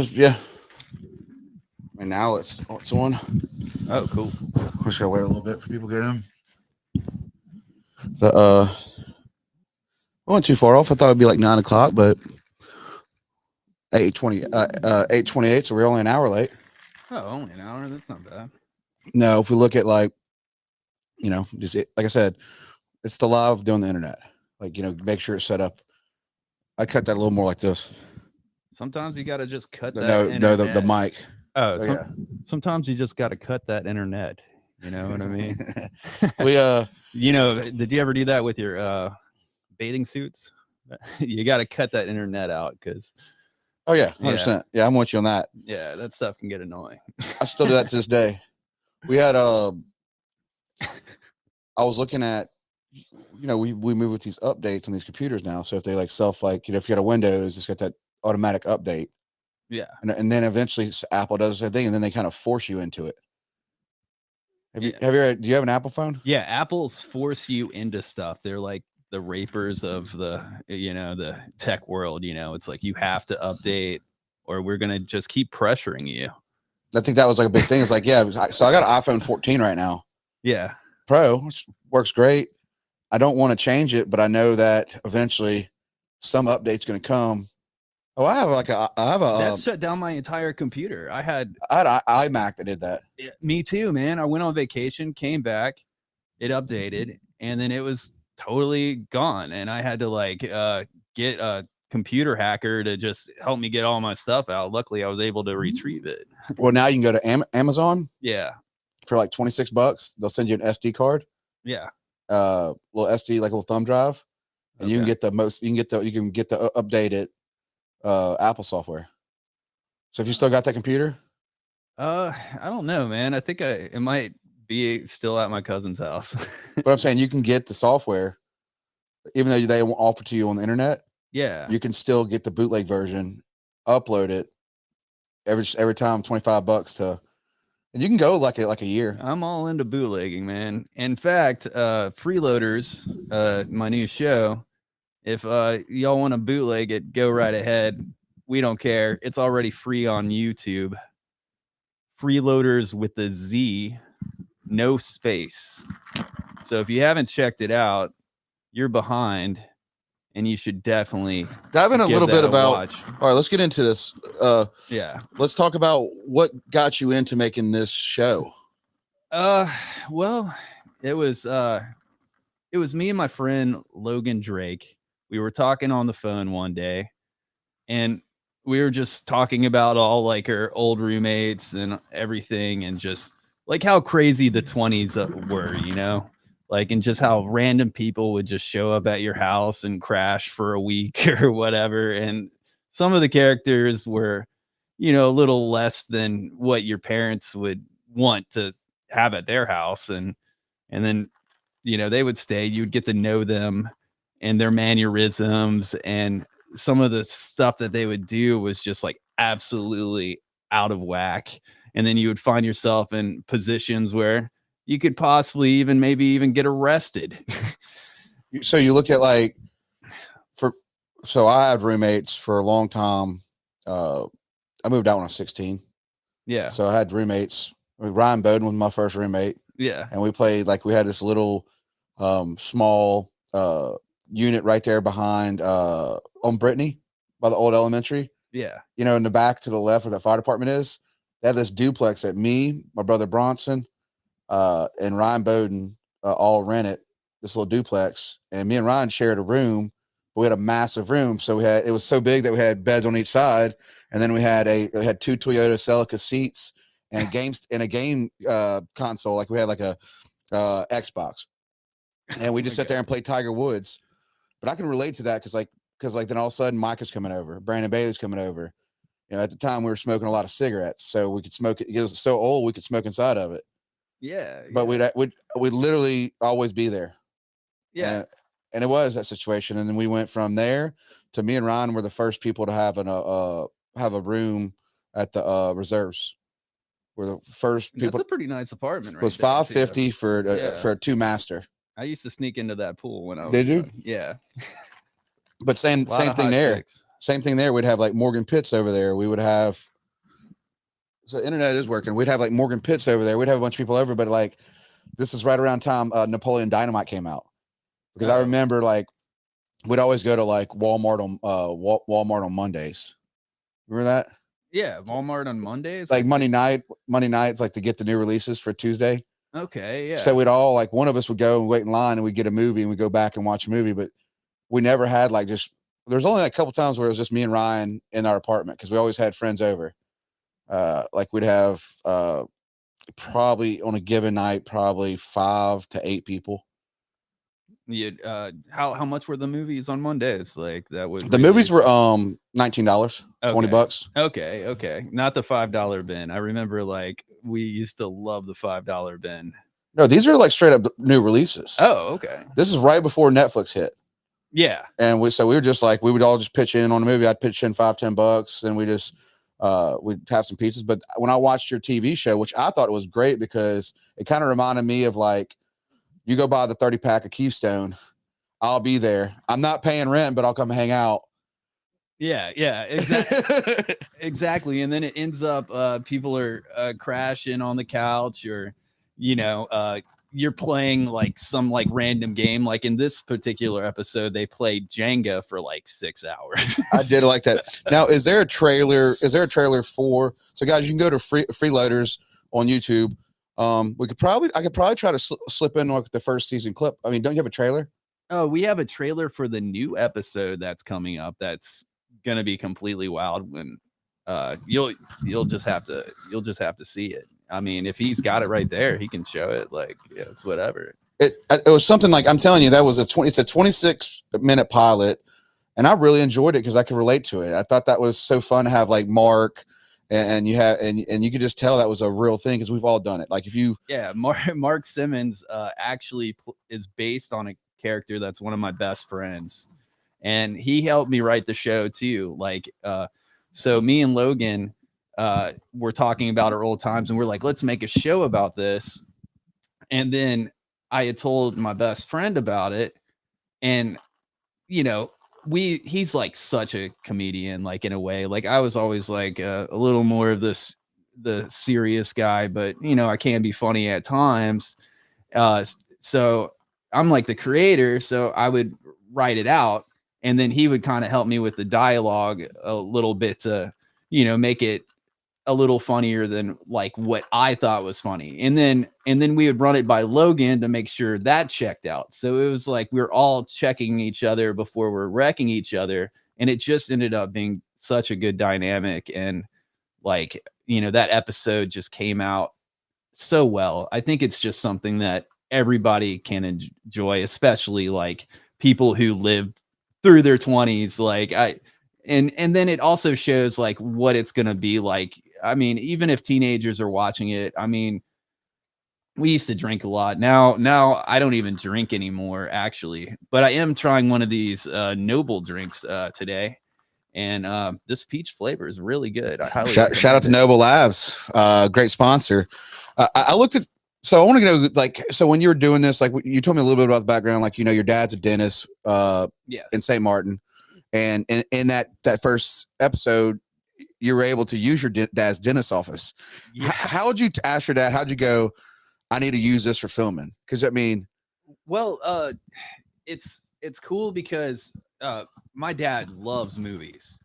Yeah. And now it's on. Oh, cool. We're just gonna wait a little bit for people to get in. The I wasn't too far off. I thought it'd be like 9 o'clock, but 8:28. So we're only an hour late. Oh, only an hour. That's not bad. No, if we look at like, just like I said, it's the live doing the internet. Like, make sure it's set up. I cut that a little more like this. Sometimes you got to just cut that. No, the mic. Oh, yeah. Sometimes you just got to cut that internet. You know what I mean? We did you ever do that with your bathing suits? You got to cut that internet out because. Oh yeah, 100%. Yeah, I'm with you on that. Yeah, that stuff can get annoying. I still do that to this day. We had I was looking at, we move with these updates on these computers now. So if they like if you got a Windows, it's got that automatic update. Yeah. And then eventually Apple does the same thing, and then they kind of force you into it. Do you have an Apple phone? Yeah, Apple's force you into stuff. They're like the rapers of the tech world. It's like you have to update or we're gonna just keep pressuring you. I think that was like a big thing. It's like, so I got an iPhone 14 right now. Yeah. Pro, which works great. I don't want to change it, but I know that eventually some update's going to come. Oh, I have that shut down my entire computer. I had an iMac that did that. Me too, man. I went on vacation, came back, it updated, and then it was totally gone. And I had to get a computer hacker to just help me get all my stuff out. Luckily, I was able to retrieve it. Well, now you can go to Amazon. Yeah. For like $26, they'll send you an SD card. Yeah. Little SD, like a little thumb drive, and you can get the updated Apple software. So if you still got that computer, I don't know, man. I think it might be still at my cousin's house. But I'm saying you can get the software, even though they won't offer to you on the internet. Yeah, you can still get the bootleg version, upload it every time, $25 to. And you can go like a year. I'm all into bootlegging, man. In fact, Freeloaderz, my new show, if y'all want to bootleg it, go right ahead. We don't care. It's already free on YouTube. Freeloaderz with the Z, no space. So if you haven't checked it out, you're behind. And you should definitely dive in a little bit about. Watch. All right, let's get into this. Yeah, let's talk about what got you into making this show. Well, it was me and my friend Logan Drake. We were talking on the phone one day, and we were just talking about all like our old roommates and everything, and just like how crazy the 20s were, like, and just how random people would just show up at your house and crash for a week or whatever. And some of the characters were, a little less than what your parents would want to have at their house. And then, they would stay, you'd get to know them and their mannerisms, and some of the stuff that they would do was just like absolutely out of whack. And then you would find yourself in positions where you could possibly maybe even get arrested. So you look at so I had roommates for a long time. I moved out when I was 16. Yeah. So I had roommates. Ryan Bowden was my first roommate. Yeah. And we played, we had this little small unit right there behind on Brittany by the old elementary. Yeah. In the back to the left where that fire department is. They had this duplex that me, my brother Bronson, and Ryan Bowden all rented this little duplex, and me and Ryan shared a room. But we had a massive room, so it was so big that we had beds on each side, and then we had two Toyota Celica seats and a game console, like we had like a Xbox, and we just sat there and played Tiger Woods. But I can relate to that because then all of a sudden Micah's coming over, Brandon Bailey's coming over. At the time we were smoking a lot of cigarettes, so we could smoke it. It was so old we could smoke inside of it. Yeah. But we'd literally always be there. Yeah. And it was that situation. And then we went from there to me and Ryan were the first people to have a room at the reserves. We're the first people. That's a pretty nice apartment, right? It was $550 for a 2-master. I used to sneak into that pool when I was Did you? young. Yeah. But same thing there. Same thing there. We'd have like Morgan Pitts over there. We would have, so internet is working. We'd have like Morgan Pitts over there. We'd have a bunch of people over, but like this is right around time Napoleon Dynamite came out, because I remember like we'd always go to like Walmart on Mondays. Remember that? Yeah, Walmart on Mondays. Like Monday nights, like to get the new releases for Tuesday. Okay, yeah. So we'd all like, one of us would go and wait in line and we'd get a movie and we'd go back and watch a movie, but we never had like just, there's only like a couple times where it was just me and Ryan in our apartment, because we always had friends over. Like we'd have probably on a given night, probably 5 to 8 people. How much were the movies on Mondays? Like that would the movies were $19, $20. Okay. Not the $5 bin. I remember like we used to love the $5 bin. No, these are like straight up new releases. Oh, okay. This is right before Netflix hit. Yeah. And we were just like, we would all just pitch in on a movie. I'd pitch in $5-10, and we just we'd have some pizzas. But when I watched your TV show, which I thought it was great, because it kind of reminded me of like, you go buy the 30-pack of Keystone, I'll be there. I'm not paying rent, but I'll come hang out. Yeah, exactly. Exactly. And then it ends up people are crashing on the couch, or you're playing like some like random game. Like in this particular episode, they played Jenga for like 6 hours. I did like that. Now, is there a trailer for, so guys, you can go to Freeloaderz on YouTube. I could probably try to slip in like the first season clip. I mean, don't you have a trailer? Oh, we have a trailer for the new episode that's coming up. That's gonna be completely wild. When you'll just have to see it. I mean, if he's got it right there, he can show it. Like, yeah, it's whatever. It was something like, I'm telling you, that was it's a 26-minute pilot, and I really enjoyed it because I could relate to it. I thought that was so fun to have like Mark. And you have, and you could just tell that was a real thing, because we've all done it. Like if you, Mark Simmons actually is based on a character that's one of my best friends, and he helped me write the show too. Like, so me and Logan were talking about our old times, and we're like, let's make a show about this. And then I had told my best friend about it, and he's like such a comedian, like in a way. Like I was always like a little more of the serious guy, but I can be funny at times. So I'm like the creator, so I would write it out, and then he would kind of help me with the dialogue a little bit to make it a little funnier than like what I thought was funny. And then we would run it by Logan to make sure that checked out. So it was like we're all checking each other before we're wrecking each other. And it just ended up being such a good dynamic. And like, that episode just came out so well. I think it's just something that everybody can enjoy, especially like people who live through their 20s. Like and then it also shows like what it's going to be like. I mean, even if teenagers are watching it, I mean, we used to drink a lot. Now I don't even drink anymore, actually, but I am trying one of these Noble drinks today. And this peach flavor is really good. I highly shout out to Noble Labs, great sponsor. I looked at, so I want to know, like, so when you were doing this, like you told me a little bit about the background, like, your dad's a dentist in St. Martin. And in that first episode, you were able to use your dad's dentist office. Yes. How would you ask your dad? How'd you go, I need to use this for filming? Because I mean, well, it's cool because my dad loves movies,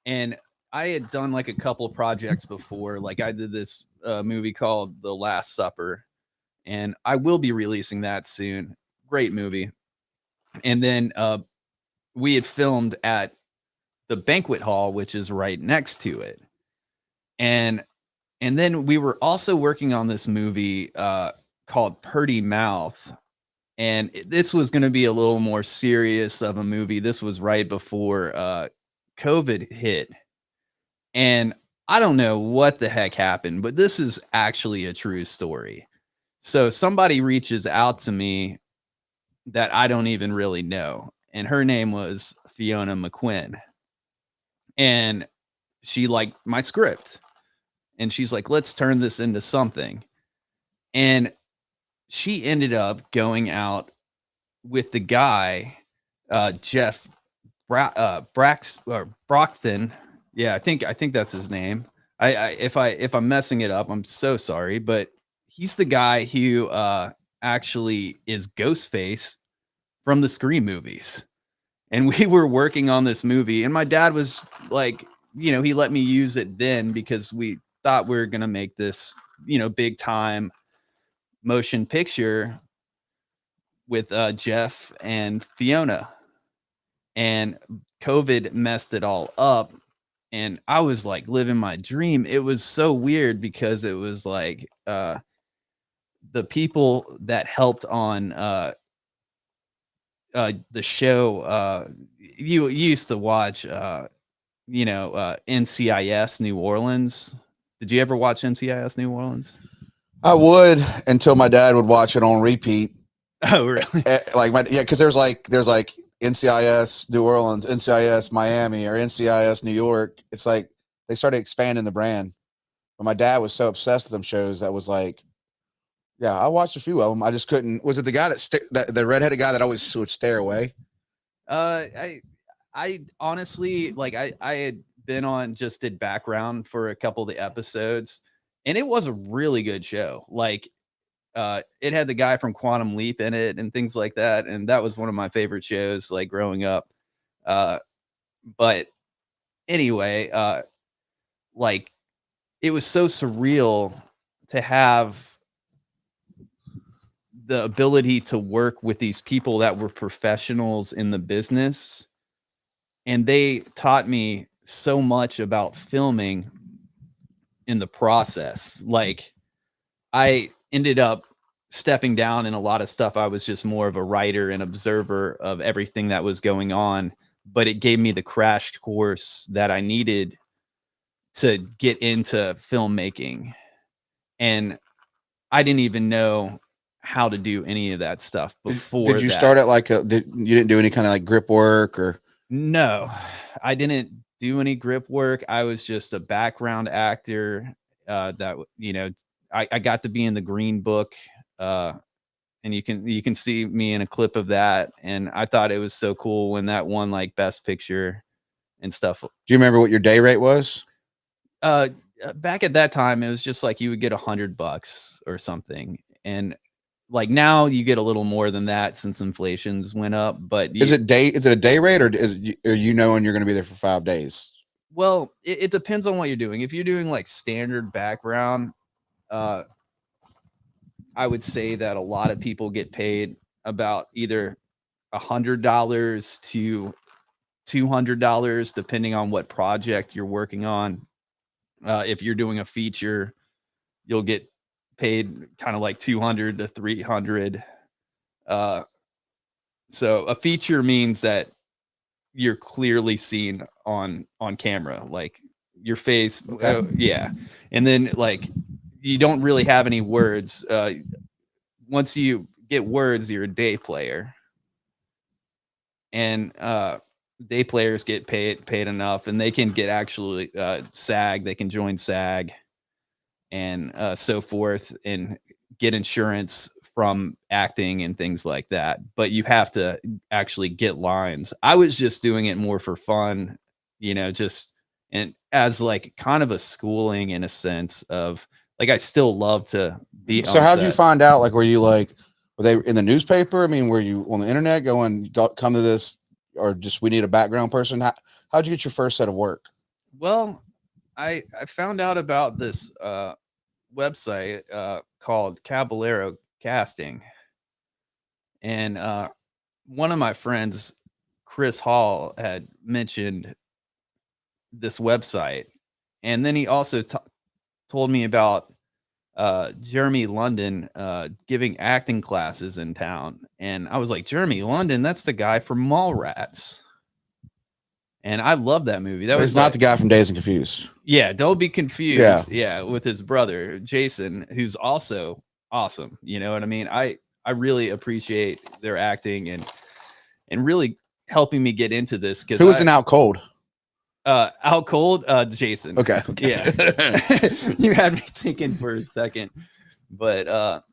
and I had done like a couple of projects before. Like I did this movie called The Last Supper, and I will be releasing that soon. Great movie. And then we had filmed at the banquet hall, which is right next to it. And then we were also working on this movie called Purdy Mouth. And this was going to be a little more serious of a movie. This was right before COVID hit. And I don't know what the heck happened, but this is actually a true story. So somebody reaches out to me that I don't even really know. And her name was Fiona McQuinn. And she liked my script. And she's like, let's turn this into something. And she ended up going out with the guy, Jeff Broxton. Yeah, I think that's his name. If I'm messing it up, I'm so sorry, but he's the guy who actually is Ghostface from the Scream movies. And we were working on this movie, and my dad was like, he let me use it then because we thought we were going to make this, big time motion picture with Jeff and Fiona. And COVID messed it all up. And I was like living my dream. It was so weird because it was like the people that helped on the show. You used to watch NCIS New Orleans. Did you ever watch NCIS New Orleans? I would, until my dad would watch it on repeat. Oh, really? Because there's like NCIS New Orleans, NCIS Miami, or NCIS New York. It's like they started expanding the brand. But my dad was so obsessed with them shows that was like, yeah, I watched a few of them. I just couldn't. Was it the guy the redheaded guy that always would stare away? I honestly, like, I had been on, just did background for a couple of the episodes, and it was a really good show. Like, it had the guy from Quantum Leap in it and things like that, and that was one of my favorite shows, like, growing up. But anyway, like, it was so surreal to have the ability to work with these people that were professionals in the business, and they taught me so much about filming in the process. Like, I ended up stepping down in a lot of stuff. I was just more of a writer and observer of everything that was going on, but it gave me the crash course that I needed to get into filmmaking. And I didn't even know how to do any of that stuff before. Did you start at like you didn't do any kind of like grip work or? No, I didn't do any grip work. I was just a background actor that, I got to be in the Green Book, and you can see me in a clip of that. And I thought it was so cool when that won like Best Picture and stuff. Do you remember what your day rate was? Back at that time, it was just like you would get $100 or something. And like now you get a little more than that since inflation's went up. But is it a day rate, or are you knowing you're going to be there for 5 days? Well, it depends on what you're doing. If you're doing like standard background, I would say that a lot of people get paid about either $100 to $200, depending on what project you're working on. If you're doing a feature, you'll get paid kind of like 200 to 300. So a feature means that you're clearly seen on camera, like your face. Okay. Yeah. And then like you don't really have any words. Once you get words, you're a day player. And day players get paid enough, and they can get actually SAG. They can join SAG and so forth, and get insurance from acting and things like that. But you have to actually get lines. I was just doing it more for fun, just and as like kind of a schooling in a sense of like I still love to be. So how did you find out? Like, were they in the newspaper? I mean, were you on the internet come to this, or just we need a background person? How'd you get your first set of work? Well, I found out about this website called Caballero Casting, and one of my friends, Chris Hall, had mentioned this website, and then he also told me about Jeremy London giving acting classes in town. And I was like, Jeremy London, that's the guy from Mallrats. And I love that movie. That was not the guy from Dazed and Confused. Yeah, don't be confused. Yeah. Yeah, with his brother, Jason, who's also awesome. You know what I mean? I really appreciate their acting and really helping me get into this. Because who was in Out Cold? Out Cold, Jason. Okay. Yeah. You had me thinking for a second. But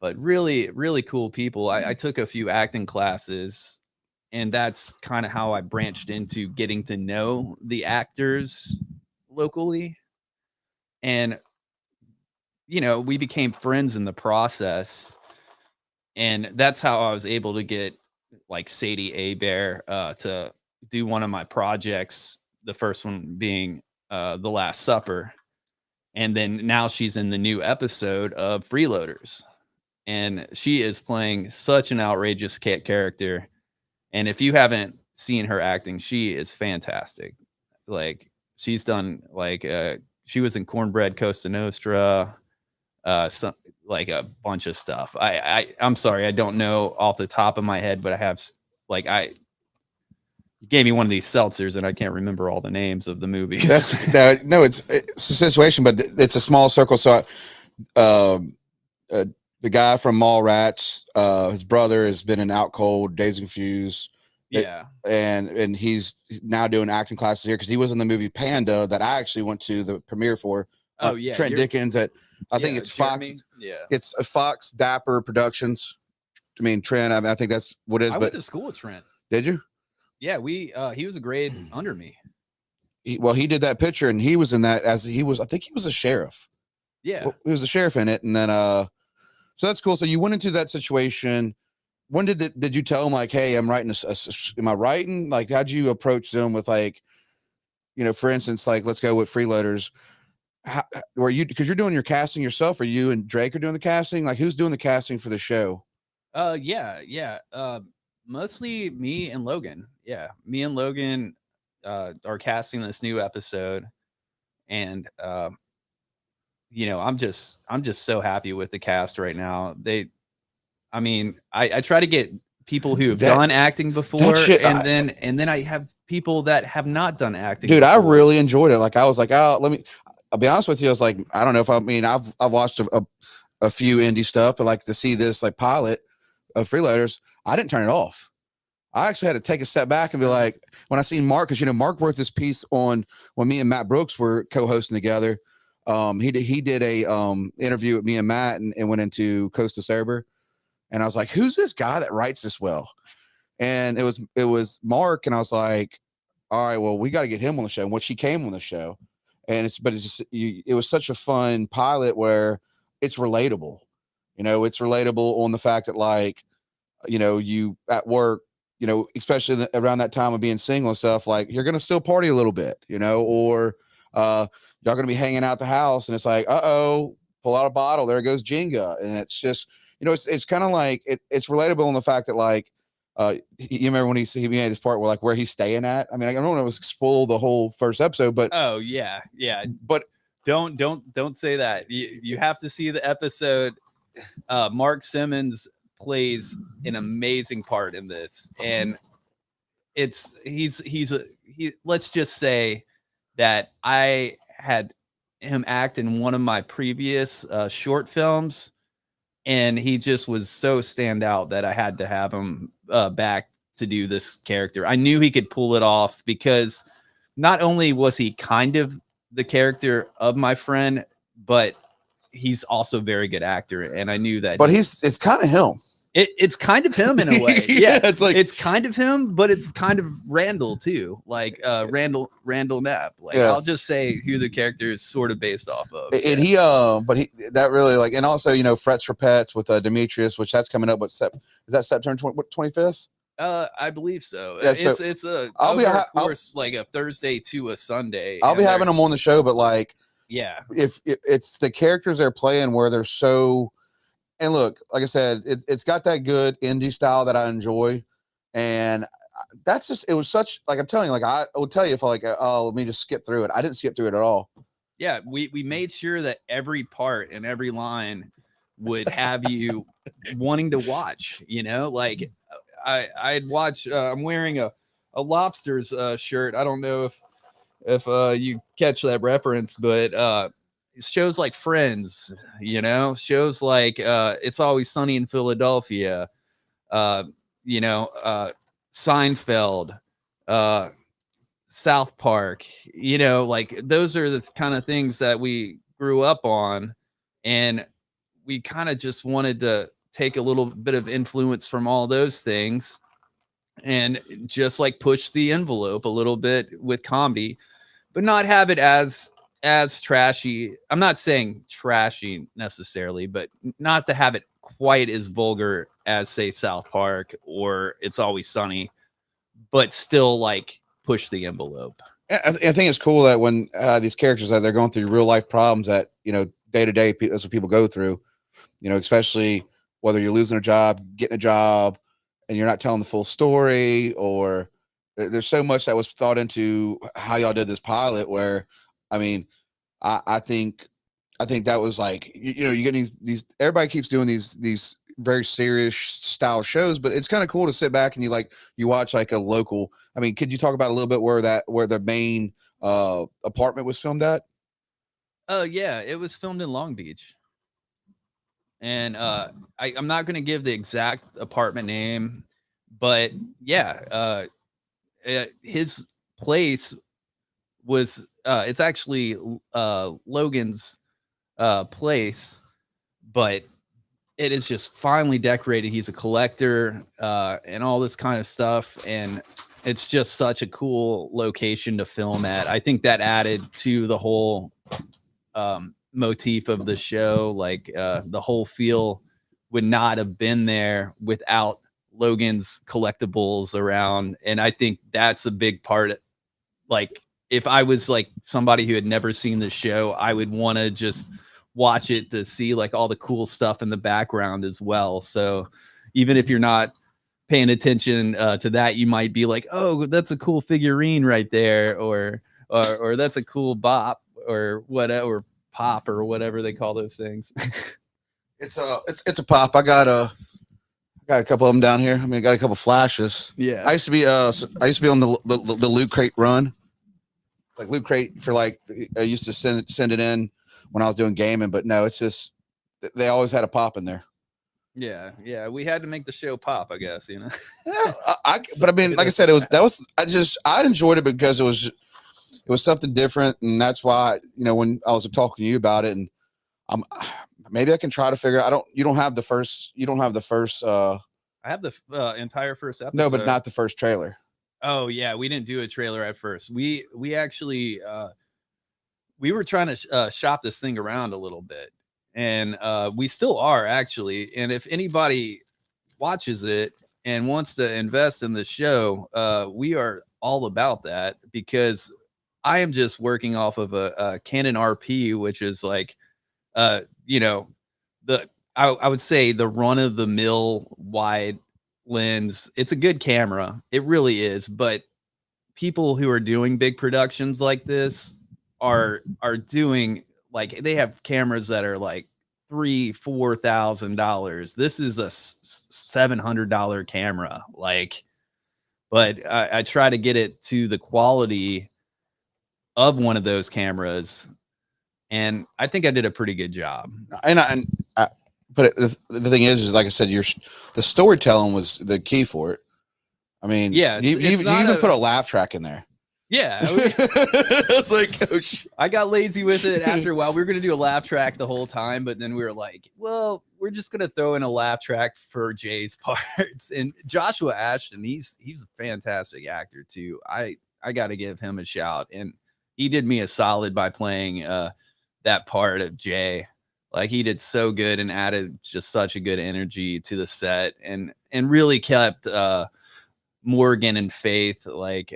really, really cool people. I took a few acting classes, and that's kind of how I branched into getting to know the actors locally. And, you know, we became friends in the process. And that's how I was able to get like Sadie Abear to do one of my projects, the first one being The Last Supper. And then now she's in the new episode of Freeloaderz. And she is playing such an outrageous character. And if you haven't seen her acting, she is fantastic. Like she's done like she was in Cornbread Costa Nostra, some like a bunch of stuff. I'm sorry, I don't know off the top of my head, but I have like you gave me one of these seltzers and I can't remember all the names of the movies. No, it's a situation, but it's a small circle. So, the guy from Mallrats, his brother has been in Out Cold, Dazed and Confused. Yeah. And he's now doing acting classes here because he was in the movie Panda that I actually went to the premiere for. Oh yeah, Trent Dickens at I think it's Jeremy? Fox. Yeah, it's a Fox Dapper Productions. I mean Trent. I think that's what it is. I went to school with Trent. Did you? Yeah, he was a grade under me. He did that picture and he was in that as he was. I think he was a sheriff. Yeah, well, he was a sheriff in it, and then so that's cool. So you went into that situation. When did you tell him like, hey, I'm writing am I writing? Like, how'd you approach them with like, you know, for instance, like let's go with Freeloaderz. Were you, because you're doing your casting yourself, or you and Drake are doing the casting? Like, who's doing the casting for the show? Yeah. Mostly me and Logan. Yeah, me and Logan are casting this new episode, and you know, I'm just so happy with the cast right now. I mean, I try to get people who have done acting before, and then I have people that have not done acting. Dude, before. I really enjoyed it. Like, I was like, oh, I'll be honest with you. I was like, I don't know if I've watched a few indie stuff, but like to see this like pilot of Freeloaderz, I didn't turn it off. I actually had to take a step back and be like, when I seen Mark, because you know Mark wrote this piece on when me and Matt Brooks were co-hosting together. He did a interview with me and Matt and went into Costa Sober. And I was like, who's this guy that writes this well? And it was Mark. And I was like, all right, well, we got to get him on the show. And he came on the show. And it was such a fun pilot where it's relatable. You know, it's relatable on the fact that like, you know, you at work, you know, especially around that time of being single and stuff, like you're going to still party a little bit, you know, or y'all going to be hanging out the house and it's like, pull out a bottle. There goes Jenga. And it's just, you know, it's kind of like it's relatable in the fact that like you remember when he made this part where like where he's staying at. I mean, I don't want to spoil the whole first episode, but oh yeah, but don't say that. You have to see the episode. Mark Simmons plays an amazing part in this, and let's just say that I had him act in one of my previous short films. And he just was so stand out that I had to have him back to do this character. I knew he could pull it off because not only was he kind of the character of my friend, but he's also a very good actor. And I knew that. But it's kind of him. It's kind of him in a way. Yeah, it's like it's kind of him, but it's kind of Randall too. Like Randall Knapp. Like I'll just say who the character is sort of based off of. And that really like, and also you know Frets for Pets with Demetrius, which that's coming up. Is that September 25th? I believe so. Yeah, it's a course like a Thursday to a Sunday. I'll be having them on the show, but like yeah, if it's the characters they're playing where they're so. And look, like I said, it's got that good indie style that I enjoy. And that's just, it was such, like I'm telling you, like I will tell you if I like, oh, let me just skip through it. I didn't skip through it at all. Yeah. We made sure that every part and every line would have you wanting to watch, you know, like I'd watch, I'm wearing a Lobsters shirt. I don't know if you catch that reference, but shows like Friends, you know, shows like It's Always Sunny in Philadelphia, you know, Seinfeld, South Park, you know, like those are the kind of things that we grew up on. And we kind of just wanted to take a little bit of influence from all those things and just like push the envelope a little bit with comedy, but not have it as trashy. I'm not saying trashy necessarily, but not to have it quite as vulgar as say South Park or It's Always Sunny, but still like push the envelope. I think it's cool that when these characters that they're going through real life problems that, you know, day to day, that's what people go through, you know, especially whether you're losing a job, getting a job, and you're not telling the full story, or there's so much that was thought into how y'all did this pilot where, I mean, I think that was like, you know, you get these, everybody keeps doing these very serious style shows, but it's kind of cool to sit back and you watch like a local. I mean, could you talk about a little bit where the main apartment was filmed at? Oh yeah, it was filmed in Long Beach. And I'm not going to give the exact apartment name, but yeah, his place was it's actually Logan's place, but it is just finely decorated. He's a collector and all this kind of stuff, and it's just such a cool location to film at. I think that added to the whole motif of the show. Like the whole feel would not have been there without Logan's collectibles around, and I think that's a big part. Like if I was like somebody who had never seen the show, I would want to just watch it to see like all the cool stuff in the background as well. So even if you're not paying attention to that, you might be like, oh, that's a cool figurine right there, or that's a cool bop, or whatever, pop, or whatever they call those things. It's a pop. I got a couple of them down here. I mean, I got a couple flashes. Yeah, I used to be on the Loot Crate run, like Loot Crate for like I used to send it in when I was doing gaming, but no, it's just they always had a pop in there. Yeah, we had to make the show pop, I guess, you know. Yeah, but I mean, like I said, I enjoyed it because it was something different, and that's why, you know, when I was talking to you about it, and maybe I can try to figure. You don't have the first. I have the entire first episode. No, but not the first trailer. Oh yeah, we didn't do a trailer at first. We actually we were trying to shop this thing around a little bit, and we still are actually. And if anybody watches it and wants to invest in the show, we are all about that, because I am just working off of a Canon RP, which is like, you know, I would say the run of the mill wide lens. It's a good camera, it really is, but people who are doing big productions like this are doing, like, they have cameras that are like $3,000-$4,000. This is a $700 camera, like, but I try to get it to the quality of one of those cameras, and I think I did a pretty good job. But the thing is like I said, the storytelling was the key for it. I mean, yeah, you even put a laugh track in there. Yeah, it's like, oh, I got lazy with it after a while. We were gonna do a laugh track the whole time, but then we were like, well, we're just gonna throw in a laugh track for Jay's parts. And Joshua Ashton, he's a fantastic actor too. I got to give him a shout, and he did me a solid by playing that part of Jay. Like, he did so good and added just such a good energy to the set, and really kept Morgan and Faith, like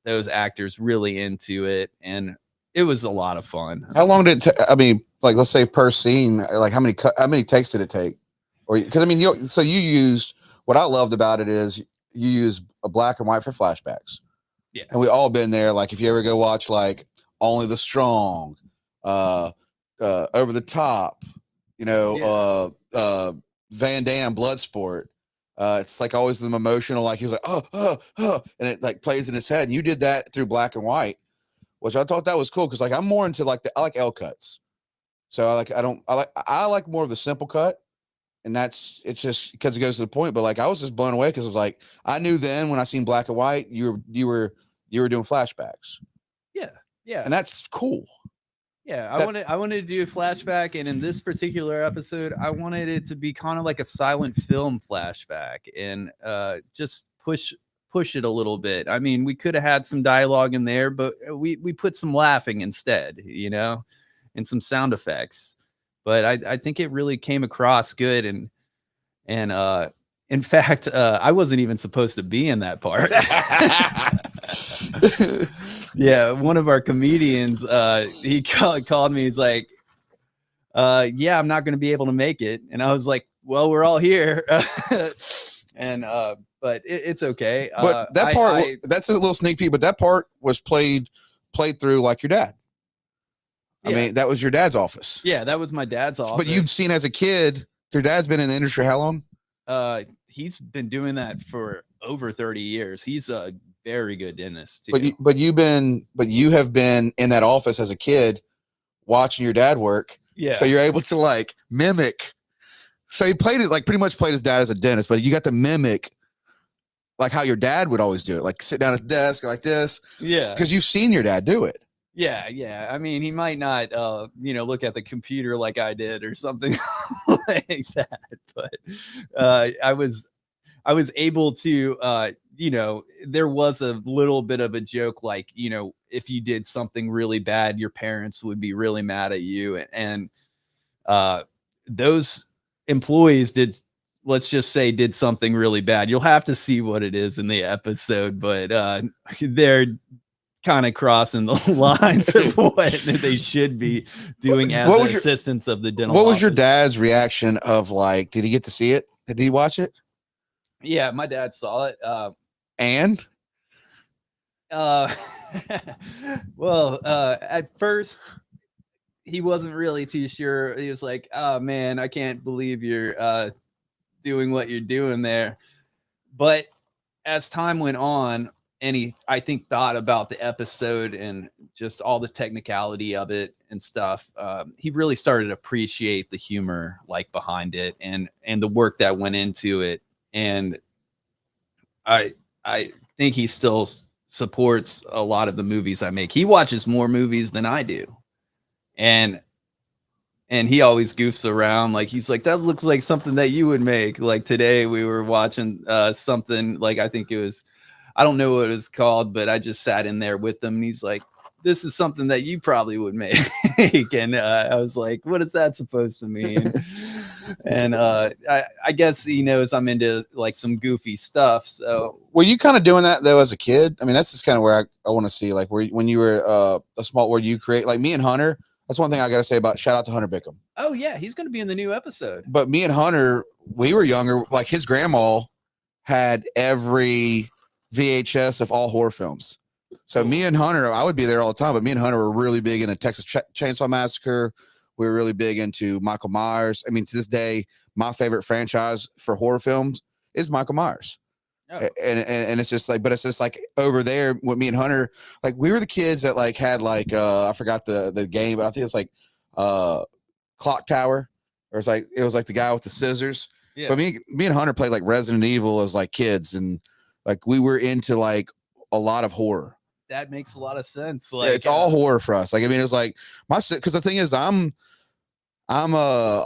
those actors, really into it, and it was a lot of fun. How long did it I mean, like, let's say per scene, like how many takes did it take? Or because I mean, you used, what I loved about it is you use a black and white for flashbacks. Yeah, and we all been there. Like, if you ever go watch like Only the Strong, Over the Top, you know, Van Damme, Bloodsport. It's like always the emotional, like he was like, and it like plays in his head. And you did that through black and white, which I thought that was cool, because like I'm more into like I like L cuts. So I like more of the simple cut, and it's just because it goes to the point. But like I was just blown away, because it was like I knew then when I seen black and white, you were doing flashbacks. Yeah, and that's cool. Yeah, I wanted to do a flashback, and in this particular episode, I wanted it to be kind of like a silent film flashback, and just push push it a little bit. I mean, we could have had some dialogue in there, but we put some laughing instead, you know, and some sound effects. But I think it really came across good. And in fact, I wasn't even supposed to be in that part. Yeah, one of our comedians, he called me. He's like, yeah, I'm not going to be able to make it. And I was like, well, we're all here. And but it's okay. But that part, that's a little sneak peek, but that part was played through like your dad. I mean, that was your dad's office. Yeah, that was my dad's office. But you've seen as a kid, your dad's been in the industry how long? He's been doing that for over 30 years. He's a very good dentist too. But you have been in that office as a kid watching your dad work. Yeah. So you're able to like mimic. So he played it like pretty much played his dad as a dentist, but you got to mimic like how your dad would always do it, like sit down at the desk like this. Yeah. Because you've seen your dad do it. Yeah, yeah. I mean, he might not, look at the computer like I did or something like that, but I was able to, there was a little bit of a joke, like, if you did something really bad, your parents would be really mad at you, and those employees let's just say did something really bad. You'll have to see what it is in the episode, but they're kind of crossing the lines of what they should be doing as assistants of the dental What was office. your dad's reaction of like, did he get to see it? Did he watch it? Yeah, my dad saw it. Well, at first he wasn't really too sure. He was like, oh man, I can't believe you're doing what you're doing there. But as time went on, and he, I think, thought about the episode and just all the technicality of it and stuff, he really started to appreciate the humor like behind it and the work that went into it. And I think he still supports a lot of the movies I make. He watches more movies than I do. And he always goofs around. Like, he's like, that looks like something that you would make. Like today we were watching something, like, I think it was, I don't know what it was called, but I just sat in there with him. And he's like, this is something that you probably would make. And I was like, what is that supposed to mean? And I guess he knows I'm into like some goofy stuff. So were you kind of doing that though as a kid? I mean, that's just kind of where I want to see, like, when you were a small, where you create, like me and Hunter. That's one thing I got to say about, shout out to Hunter Bickham. Oh yeah, he's going to be in the new episode. But me and Hunter, we were younger. Like his grandma had every VHS of all horror films. So me and Hunter, I would be there all the time, but me and Hunter were really big into Texas Chainsaw Massacre. We were really big into Michael Myers. I mean, to this day, my favorite franchise for horror films is Michael Myers. Oh. And it's just like, but it's just like over there with me and Hunter, like we were the kids that like had like I forgot the game, but I think it's like Clock Tower, or it was like the guy with the scissors. Yeah. But me and Hunter played like Resident Evil as like kids, and like we were into like a lot of horror. That makes a lot of sense. Like, it's all horror for us. Like, I mean, it's like because the thing is, I'll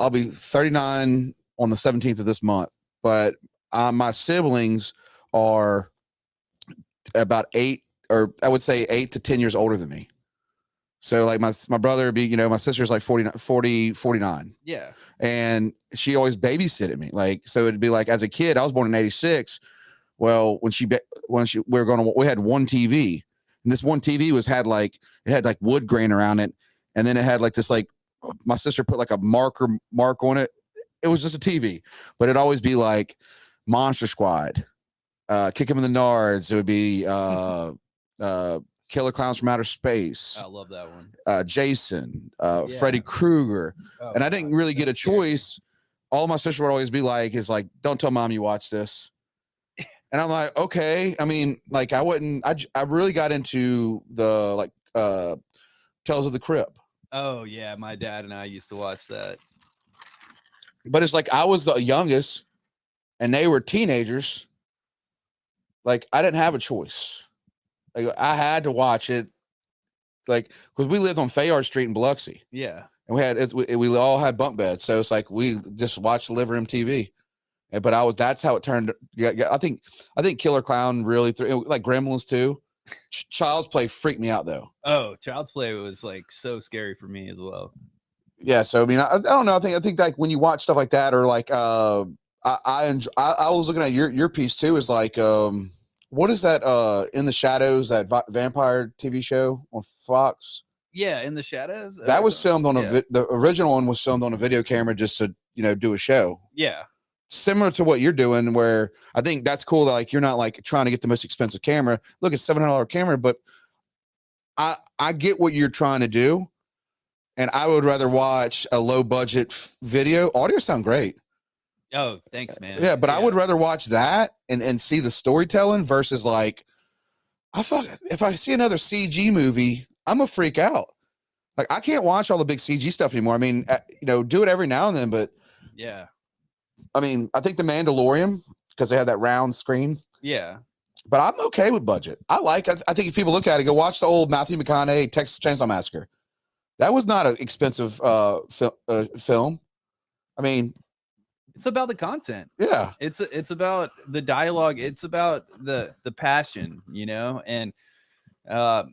be 39 on the 17th of this month, but my siblings are about 8 to 10 years older than me. So like my brother would be, my sister's like 49. Yeah. And she always babysitted me. Like, so it'd be like, as a kid, I was born in 86. Well, we had one TV, and this one TV had like wood grain around it. And then it had like this, like my sister put like a mark on it. It was just a TV, but it'd always be like Monster Squad, Kick 'em in the Nards. It would be Killer Clowns from Outer Space. I love that one. Jason, Freddy Krueger. Oh, and I didn't really get a choice. Scary. All my sister would always be like, don't tell mom you watch this. And I'm like, okay. I mean, like I really got into the like Tales of the Crypt. Oh yeah, my dad and I used to watch that. But it's like I was the youngest and they were teenagers. Like I didn't have a choice. Like I had to watch it. Like, because we lived on Fayard Street in Biloxi. Yeah. And we all had bunk beds. So it's like we just watched the living room TV. But that's how it turned. Yeah, I think Killer Clown really like Gremlins too. Child's Play freaked me out though. Oh, Child's Play was like so scary for me as well. Yeah, so I mean, I don't know. I think like when you watch stuff like that, or like I was looking at your piece too. Is like what is that In the Shadows, that vampire TV show on Fox? Yeah, In the Shadows. That was filmed on the original one was filmed on a video camera just to do a show. Yeah. Similar to what you're doing, where I think that's cool that like you're not like trying to get the most expensive camera. Look, it's $700 camera, but I get what you're trying to do, and I would rather watch a low budget video. Audio sound great. Oh, thanks, man. Yeah, but I would rather watch that and see the storytelling versus like if I see another CG movie, I'm a freak out. Like I can't watch all the big CG stuff anymore. I mean, do it every now and then, but yeah. I mean, I think The Mandalorian, because they had that round screen. Yeah. But I'm okay with budget. I think if people look at it, go watch the old Matthew McConaughey Texas Chainsaw Massacre. That was not an expensive film. I mean, it's about the content. Yeah. It's about the dialogue. It's about the passion, and I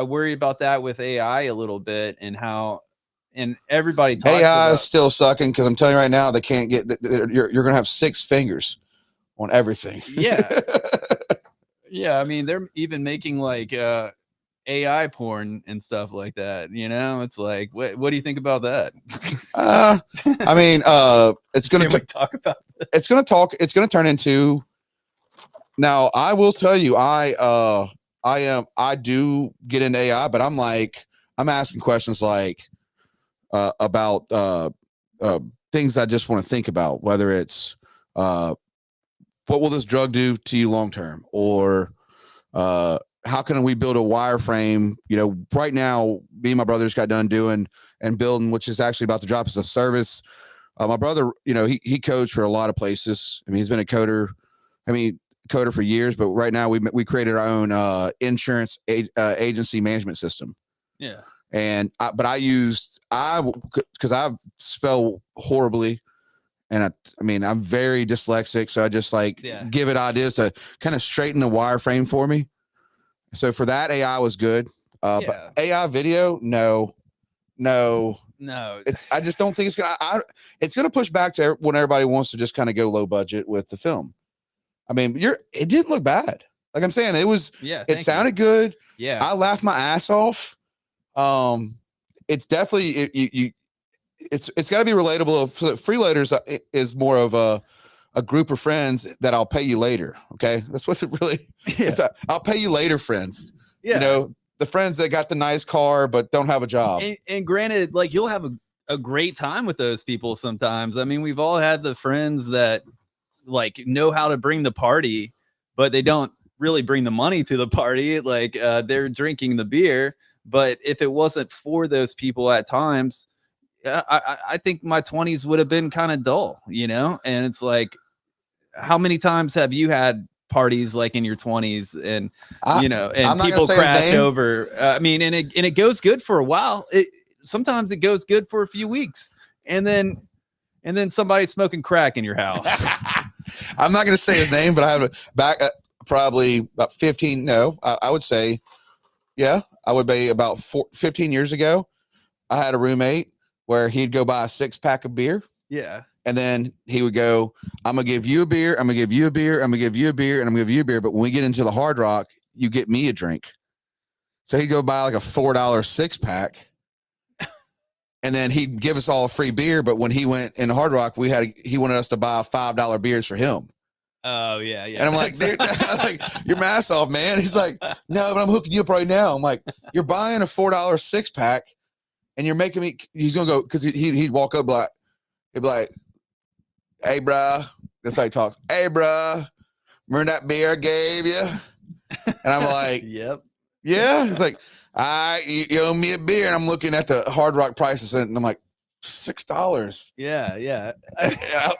worry about that with AI a little bit, and how. And everybody talks AI is still sucking, because I'm telling you right now, they can't get. You're going to have 6 fingers on everything. Yeah, yeah. I mean, they're even making like AI porn and stuff like that. It's like, what do you think about that? I mean, it's going to talk about this? It's going to turn into. Now, I will tell you, I do get into AI, but I'm asking questions like. About things I just want to think about, whether it's what will this drug do to you long term, or how can we build a wireframe? Right now, me and my brother just got done doing and building, which is actually about to drop as a service. My brother, he codes for a lot of places. I mean, he's been a coder. Coder for years, but right now we created our own insurance agency management system. Yeah. But because I spell horribly, and I'm very dyslexic, so I just give it ideas to kind of straighten the wireframe for me. So for that, AI was good. But AI video, no. I just don't think it's gonna push back to when everybody wants to just kind of go low budget with the film. I mean, it didn't look bad. Like I'm saying, it sounded good. Yeah, I laughed my ass off. It's definitely it's got to be relatable. Freeloaderz is more of a group of friends that I'll pay you later. Okay, that's what it really is. I'll pay you later friends. Yeah, the friends that got the nice car but don't have a job. And granted, like you'll have a great time with those people sometimes. I mean, we've all had the friends that like know how to bring the party, but they don't really bring the money to the party. Like they're drinking the beer. But if it wasn't for those people at times, I think my 20s would have been kind of dull, and it's like, how many times have you had parties like in your 20s and people crash over? I mean, and it goes good for a while. Sometimes it goes good for a few weeks, and then somebody's smoking crack in your house. I'm not going to say his name, but I have back probably about 15. No, I would say. Yeah, I would be about 15 years ago. I had a roommate where he'd go buy a 6-pack of beer. Yeah. And then he would go, I'm going to give you a beer. I'm going to give you a beer. I'm going to give you a beer. And I'm going to give you a beer. But when we get into the Hard Rock, you get me a drink. So he'd go buy like a $4 6-pack. And then he'd give us all a free beer. But when he went in Hard Rock, he wanted us to buy $5 beers for him. Oh yeah. And I'm like, dude, your mask off, man. He's like, no, but I'm hooking you up right now. I'm like, you're buying a $4 6-pack, and you're making me. He's gonna go because he'd walk up he'd be like, hey, bruh. That's how he talks. Hey, bruh, remember that beer I gave you? And I'm like, yep, yeah. He's like, all right, you owe me a beer, and I'm looking at the Hard Rock prices, and I'm like, $6. Yeah. And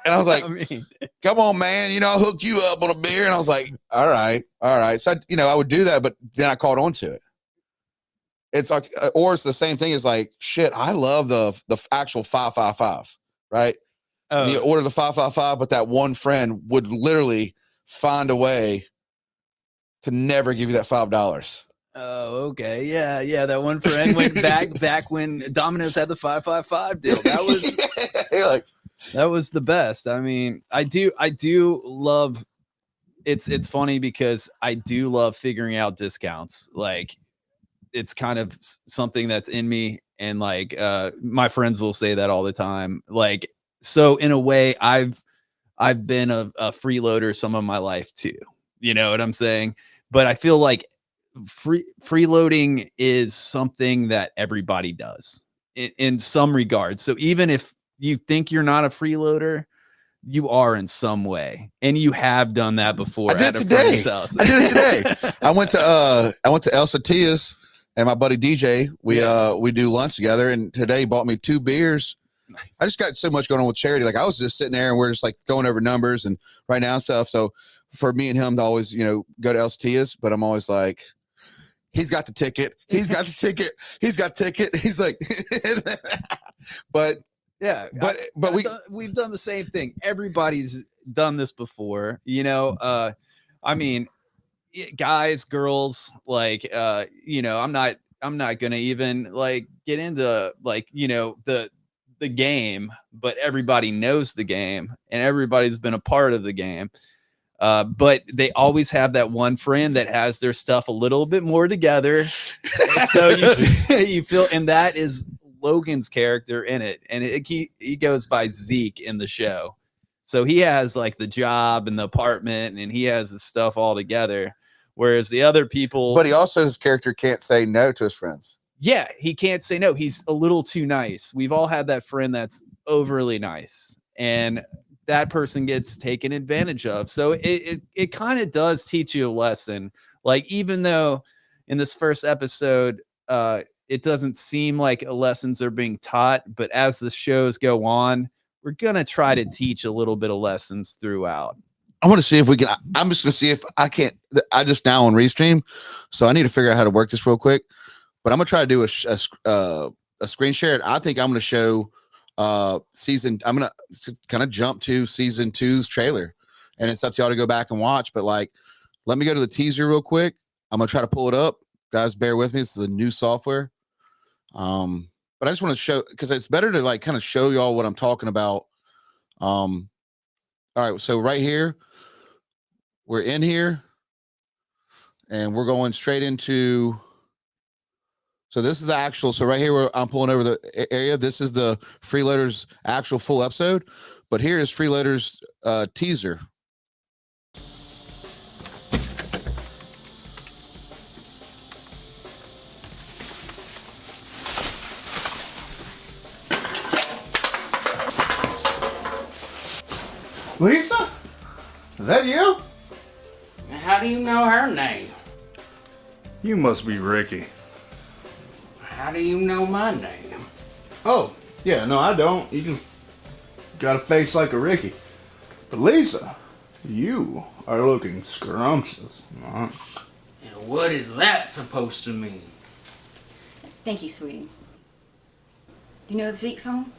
I was like, come on, man, I'll hook you up on a beer. And I was like, all right. So I would do that, but then I caught on to it. It's like, or it's the same thing as like, shit, I love the actual 555, right? And you Oh, order the 555, but that one friend would literally find a way to never give you that $5. oh, okay. Yeah. That one friend went back when Domino's had the 555 deal. That was like, that was the best. I mean, I do love it's funny because I do love figuring out discounts. Like it's kind of something that's in me, and like my friends will say that all the time. Like, so in a way, I've been a freeloader some of my life too. You know what I'm saying? But I feel like freeloading is something that everybody does in some regards. So even if you think you're not a freeloader, you are in some way, and you have done that before. I did at it a friend's today. house. I did it today. I went to El Satia's, and my buddy DJ, we do lunch together, and today he bought me 2 beers. Nice. I just got so much going on with charity. Like I was just sitting there and we're just like going over numbers and right now and stuff. So for me and him to always, go to El Satia's, but I'm always like, he's got the ticket. He's got the ticket. He's got ticket. He's like, but yeah, we've done the same thing. Everybody's done this before, I mean, guys, girls, like, I'm not gonna even like get into like, the game, but everybody knows the game and everybody's been a part of the game. But they always have that one friend that has their stuff a little bit more together. So you feel, and that is Logan's character in it. And he goes by Zeke in the show. So he has like the job and the apartment and he has the stuff all together. Whereas the other people, but he also, his character can't say no to his friends. Yeah, he can't say no. He's a little too nice. We've all had that friend that's overly nice, and that person gets taken advantage of. So it kind of does teach you a lesson. Like, even though in this first episode, it doesn't seem like lessons are being taught, but as the shows go on, we're going to try to teach a little bit of lessons throughout. I want to see if we can. I'm just going to see if I can't. I just now on Restream, so I need to figure out how to work this real quick. But I'm gonna try to do a screen share. I think I'm gonna show season. I'm gonna kind of jump to season 2's trailer, and it's up to y'all to go back and watch. But like, let me go to the teaser real quick. I'm gonna try to pull it up, guys. Bear with me. This is a new software. But I just want to show, because it's better to like kind of show y'all what I'm talking about. All right. So right here, we're in here, and we're going straight into. So this is the actual, so right here where I'm pulling over the area, this is the Freeloaderz actual full episode, but here is Freeloaderz teaser. Lisa? Is that you? How do you know her name? You must be Ricky. How do you know my name? Oh, yeah, no, I don't. You just got a face like a Ricky. But Lisa, you are looking scrumptious. And what is that supposed to mean? Thank you, sweetie. Do you know if Zeke's home?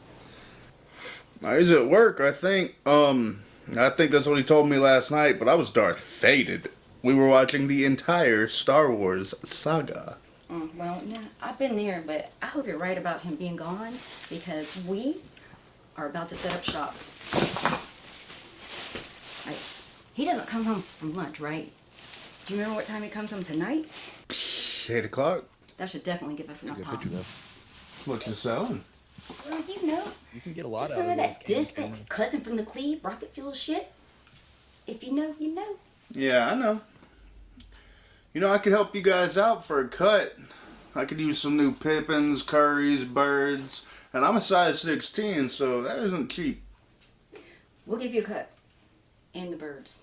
He's at work, I think. I think that's what he told me last night, but I was Darth Faded. We were watching the entire Star Wars saga. Well, yeah, I've been there, but I hope you're right about him being gone, because we are about to set up shop. Like, he doesn't come home from lunch, right? Do you remember what time he comes home tonight? 8 o'clock. That should definitely give us enough time. What you selling? Well, you know, You can get a lot just out some of of those that cans, distant cousin from the Cleve rocket fuel shit. If you know, you know. Yeah, I know. You know, I could help you guys out for a cut. I could use some new Pippins, Curries, Birds, and I'm a size 16, so that isn't cheap. We'll give you a cut. And the birds.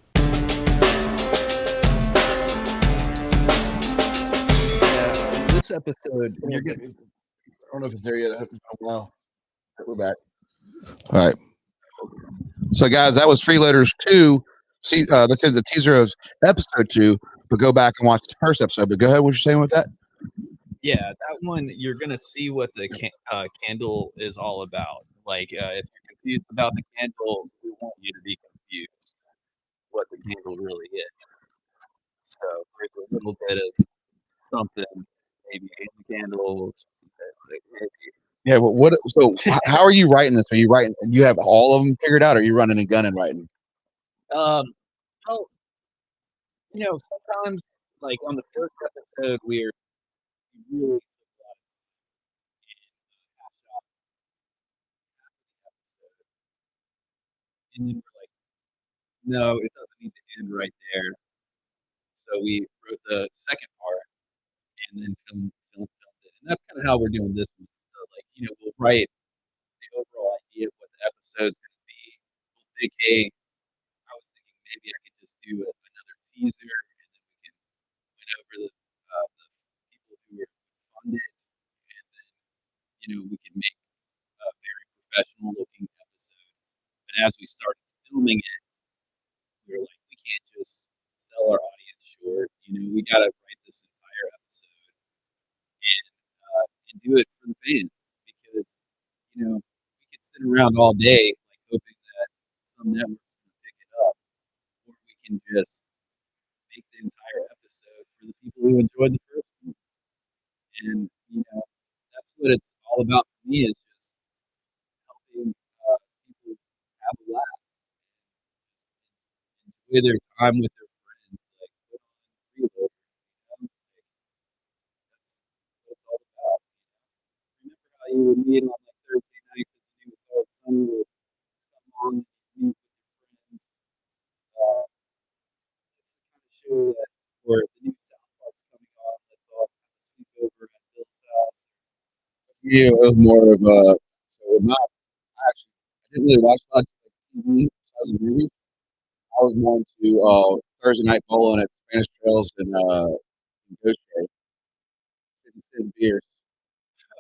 This episode, you're gonna, I don't know if it's there yet. Well, we're back. All right. So, guys, that was Freeloaderz 2. See, this is the teaser of episode 2. But go back and watch the first episode. But go ahead. What you're saying with that? yeah, that one, you're gonna see what the candle is all about. Like, if you're confused about the candle, we want you to be confused what the candle really is. So there's a little bit of something maybe in the candles. Maybe. Yeah, but what? So how are you writing this? Are you writing? You have all of them figured out, or are you running a gun and writing? Well, sometimes like on the first episode, we really and then we're like, no, it doesn't need to end right there. So we wrote the second part and then filmed it. And that's kind of how we're doing this one. So like, we'll write the overall idea of what the episode's going to be. We'll think, hey, I was thinking maybe I could just do another teaser and then we can win over the people who were funded. And then, we can make a very professional looking episode. But as we started filming it, we were like, we can't just sell our audience short. We got to write this entire episode and do it for the fans because, we could sit around all day like hoping that some network's going to pick it up, or we can just make the entire episode for the people who enjoyed the first one. And, that's what it's all about for me is just helping people have a laugh, enjoy their time with their friends, like put on Freeloaderz, that's what it's all about. Remember how you would meet on like Thursday night because you knew it's all sunny would come on and meet with your friends. It's the kind of show that where the new South Park's coming on, let's all kind of sleep over at Bill's house. Yeah, it was more of a. So with my actually, I didn't really watch a lot of TV besides the movies. I was more into Thursday night bowling at Spanish Trails and Ghost Trail, 50 cent beers.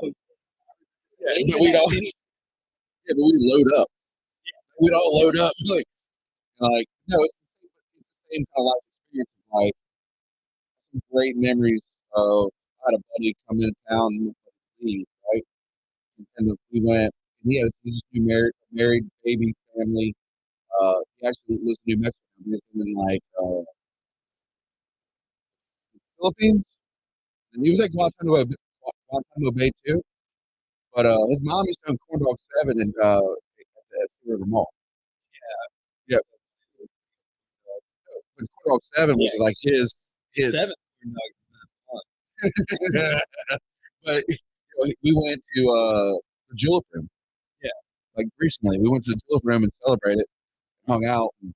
Yeah, but we'd all yeah, but we'd load up. We'd all load up like no, it's the same kind of life experience. Like some great memories of I had a buddy come into town and leave, right? And we went and he just new married baby family. He actually lives in New Mexico. He's been in like Philippines, and he was at Guantanamo Bay too. But his mom used to own Corn Dog 7 and at the Sea River Mall. Yeah, but Corn Dog 7 was like his. 7 But we went to the Julep Room. Yeah. Like recently, we went to the Julep Room and celebrated, hung out. And,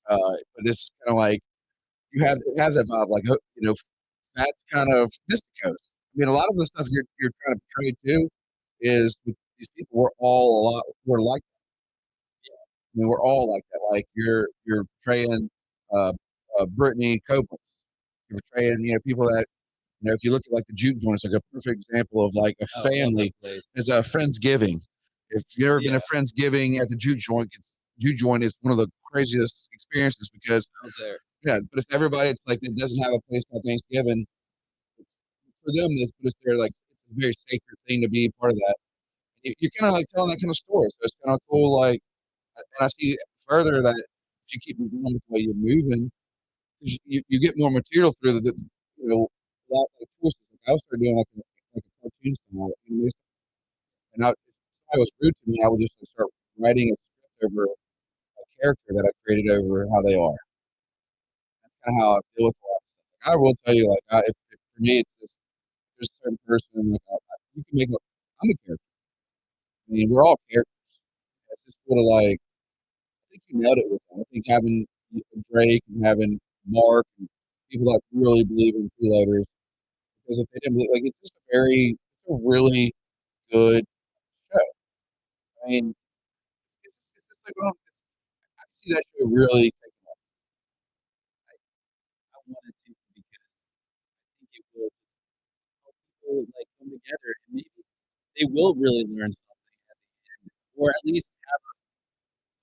but it's kind of like it has that vibe, like that's kind of this coast. I mean, a lot of the stuff you're trying to portray too is with these people. We're like that. Yeah. I mean, we're all like that. Like you're portraying Brittany Copeland. You're portraying people that if you look at like the juke joint, it's like a perfect example of like a family. It's a Friendsgiving. If you've ever been to Friendsgiving at the juke joint is one of the craziest experiences because I was there. yeah, but if everybody it's like that doesn't have a place on Thanksgiving, for them it's their like it's a very sacred thing to be part of that. You're kind of like telling that kind of story, so it's kind of cool. Like, and I see further that if you keep moving with the way you're moving, you get more material through a lot of choices. Like I started doing like a cartoon style, and if somebody was rude to me, I would just start writing a script over a character that I created over how they are. That's kind of how I deal with a lot of stuff. Like, I will tell you, like, if for me, it's just there's a certain person like you can make. I'm a character. I mean, we're all characters. It's just sort of like I think you nailed it with them. I think having Drake and having Mark and people that really believe in freeloaders because if they didn't believe, like, it's a really good show. I mean, it's just like I see that show really taking off. I wanted to because I think it will help people like come together and maybe they will really learn something at the end, or at least have a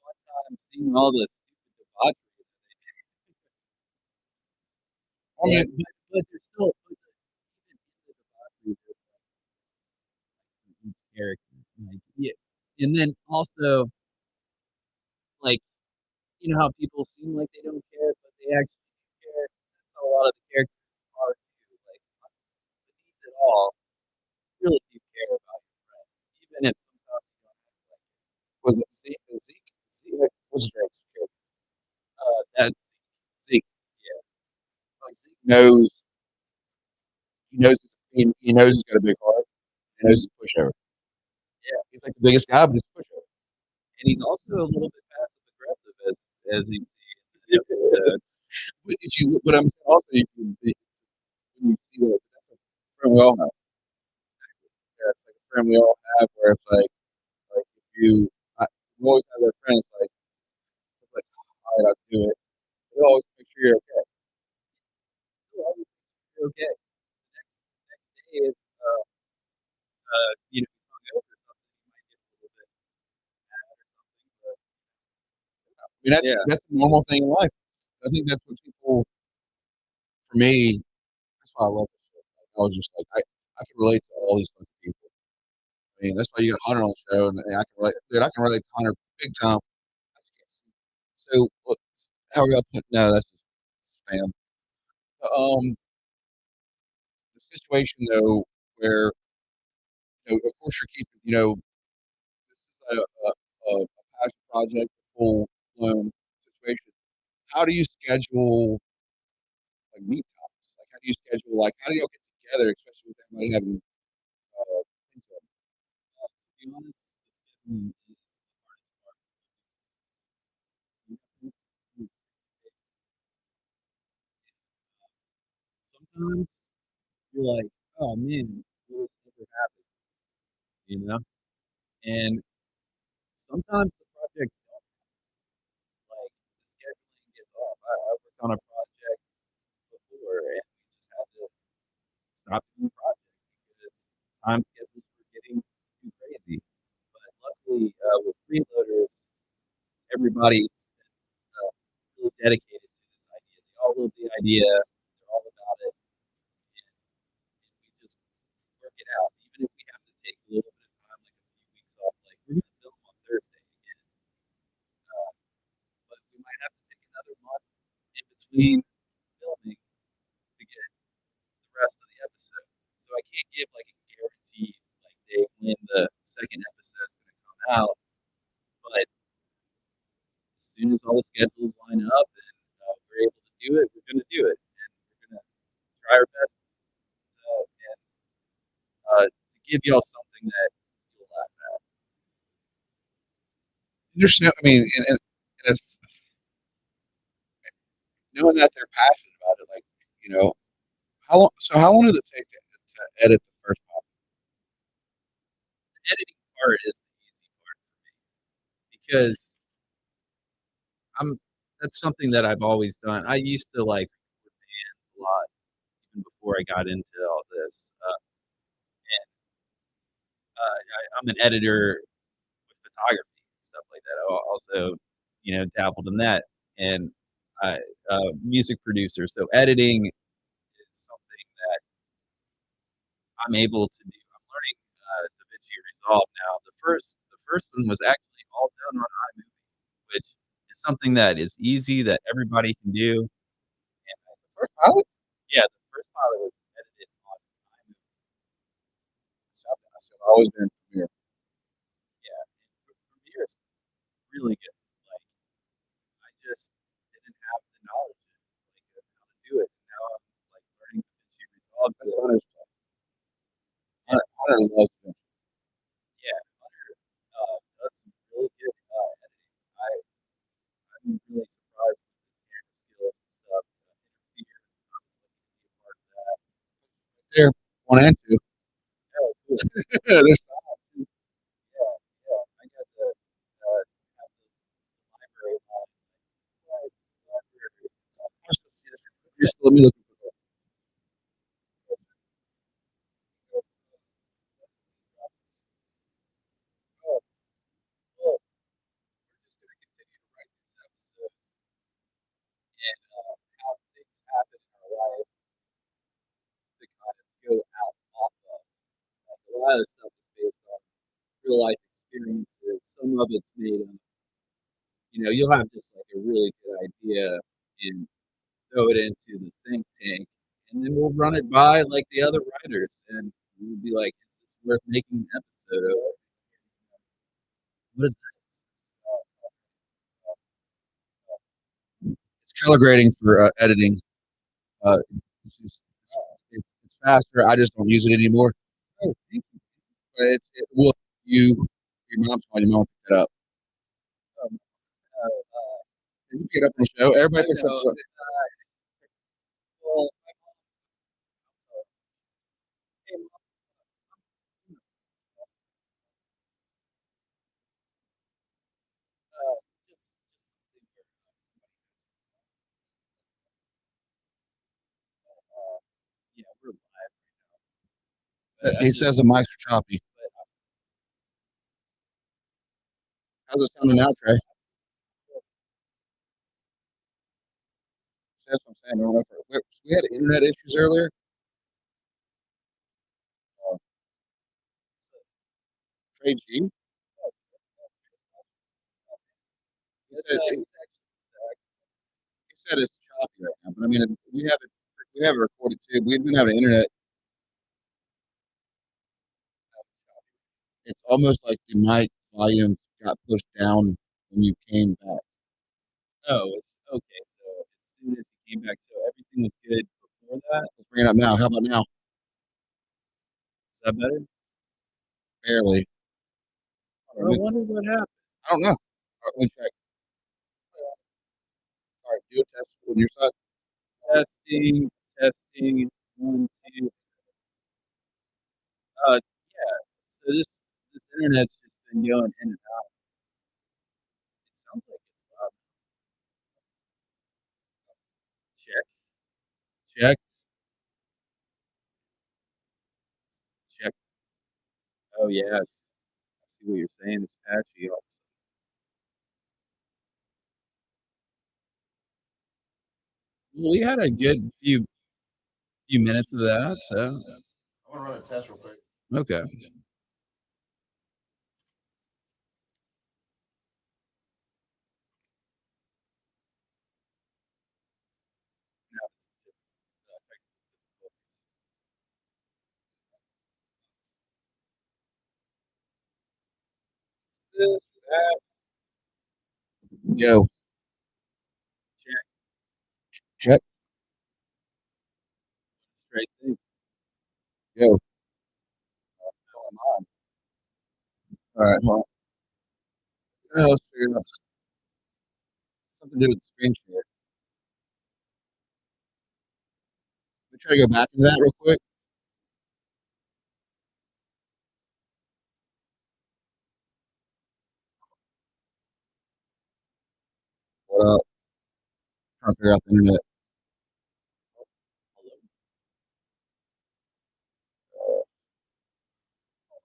fun time seeing all the stupid debauchery that they do. I mean, But there's still even in the debauchery, there's like each character, like yeah, and then also you know how people seem like they don't care, but they actually do care. That's how a lot of the characters are too. Like underneath it all, you really do care about your friends, even if sometimes you don't have like Was it Zeke? What's Drake's character? that's Zeke. yeah. Like Zeke knows. He knows he's got a big heart. He knows he's a pushover. Yeah. He's like the biggest guy, but he's a pushover. And he's also a little bit passive aggressive as you see in the episode. But if you, but I'm saying also, when you see that, that's a friend we all have. Yeah, it's like a friend we all have, where it's like if you, we always have that friend. It's like, all right, I'll do it. But always make sure you're okay. Okay. Next day, if you know, he's hung over something, he might get a little bit mad or something. But I mean, that's a normal thing in life. I think that's what people, for me, that's why I love this show. Like, I was just like, I can relate to all these fucking people. I mean, that's why you got Hunter on the show, and I can relate, dude. I can relate to Hunter big time. I just can't see. So, how are we gonna put? No, that's just spam. The situation though, where of course you're keeping, this is a passion project, full blown situation. How do you schedule like meet times? Like, how do you schedule? Like, how do y'all get together, especially with everybody having things going to be honest, the scheduling is the hardest part. Sometimes you're like, oh man, will this ever happen? You know? And sometimes the projects don't like the scheduling gets off. I worked on a project before and we just had to stop doing the project because time schedules were getting too crazy. But luckily, with Freeloaderz, everybody's really dedicated to this idea. They all love the idea. They're all about it, and we just work it out. Even if we have to take a little bit of time, like a few weeks off, like we're going to film on Thursday again, but we might have to take another month in between filming to get the rest of the episode. So I can't give like a guarantee like day when the second episode is going to come out, but as soon as all the schedules line up and we're able to do it, we're going to do it, and we're going to try our best to give y'all something that you'll laugh at. There's no, I mean, and it's knowing that they're passionate about it. Like, how long? So how long did it take to edit the first part? The editing part is the easy part for me because I'm that's something that I've always done. I used to like record bands a lot even before I got into all this. And I'm an editor with photography and stuff like that. I also, dabbled in that, and I music producer. So editing is something that I'm able to do. I'm learning DaVinci Resolve now. The first one was actually all done on iMovie, which is something that is easy that everybody can do. And First pilot? yeah, the first pilot was edited on iMovie. I've always been Premiere. Yeah, and Premiere is really good. Like I just didn't have the knowledge of how to do it. And now I'm like learning DaVinci Resolve. That's Hunter's stuff. Hunter loves it. Yeah, Hunter does some really good editing. I'm really surprised with his camera skills and stuff. Interfere, I was lucky to be a part of that. There, 1 and 2. Oh, cool. There's Yeah, yeah. I got to have the library on. Like, library. just let me look at the Oh, well, we're just going to continue to write these episodes and have things happen in our life to kind of go out off of. Like, a lot of stuff is based on real life experiences. Some of it's made up you'll have just like a really good idea and throw it into the think tank, and then we'll run it by like the other writers, and we'll be like, "Is this worth making an episode of?" What is It's color grading for editing. It's faster. I just don't use it anymore. Oh, thank you. But it will. Your mom's calling. Your mom pick it up. You can get up on the show. Everybody picks up. Well, yeah, we're live. He says the mics are choppy. How's it sounding now, Trey? That's what I'm saying. I don't know if we had internet issues earlier. Trey G. He said it's choppy right now, but I mean, we have it recorded too. We've been having internet. It's almost like the mic volume got pushed down when you came back. Oh, it's okay. So as soon as he came back, so everything was good before that. Let's bring it up now. How about now? Is that better? Barely. I wonder what happened. I don't know. All right, let me check. All right, do a test on your side. Testing. 1, 2. Yeah. So this internet's just been going in and out. It sounds like it's loud. Check. Check. Oh yes. I see what you're saying. It's patchy. All of a sudden. Well, we had a good few minutes of that. So I want to run a test real quick. okay. Yo. Check. Straight thing. Yo. All right. Well, let's figure it out. Something to do with the screen share. Let me try to go back into that real quick. What up? Trying to figure out the internet.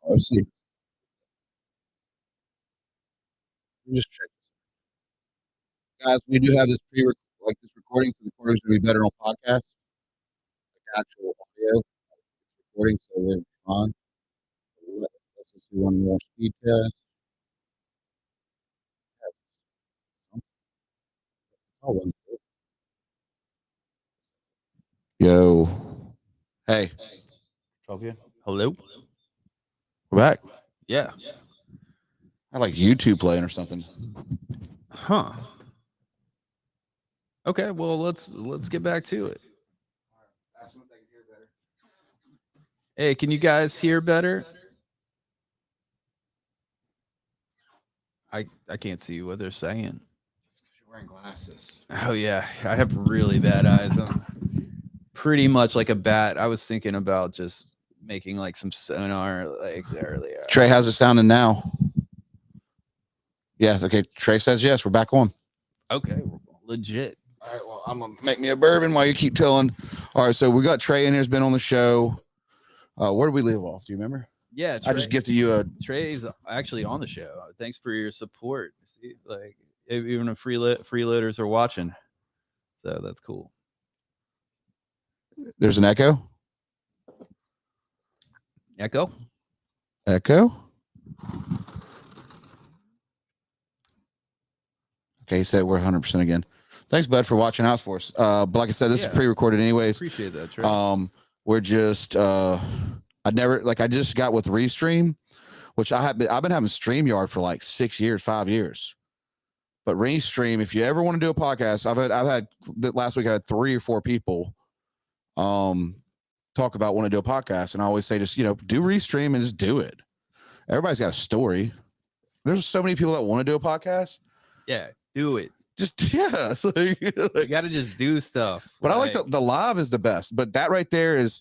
Let's see. Let me just check this. Guys, we do have this this recording, so the recording's gonna be better on podcast. Like actual audio. It's recording, so we're on. Let's just do one more speed test. Yo. Hey. Talk again. Hello. We're back. Yeah. I like YouTube playing or something. Huh. Okay. Well, let's get back to it. Hey, can you guys hear better? I can't see what they're saying. You're wearing glasses. Oh yeah, I have really bad eyes. I'm pretty much like a bat. I was thinking about just making like some sonar like earlier. Trey, how's it sounding now? Yeah. Okay. Trey says yes. We're back on. Okay, legit. All right. Well, I'm gonna make me a bourbon while you keep telling. All right. So we got Trey in here. Has been on the show. Where did we leave off? Do you remember? Yeah, I just gifted you a. Trey's actually on the show. Thanks for your support. See, like even if freeloaders are watching, so that's cool. There's an echo. Echo. Okay, he said we're 100% again. Thanks, bud, for watching House for us. But like I said, this is pre-recorded anyways. Appreciate that, Trey. We're just I just got with Restream, which I've been having StreamYard for like 5 years. But Restream, if you ever want to do a podcast, I've had last week I had 3 or 4 people talk about want to do a podcast, and I always say just do Restream and just do it. Everybody's got a story. There's so many people that want to do a podcast. Yeah, do it. Just so you got to just do stuff. But I like the live is the best. But that right there is,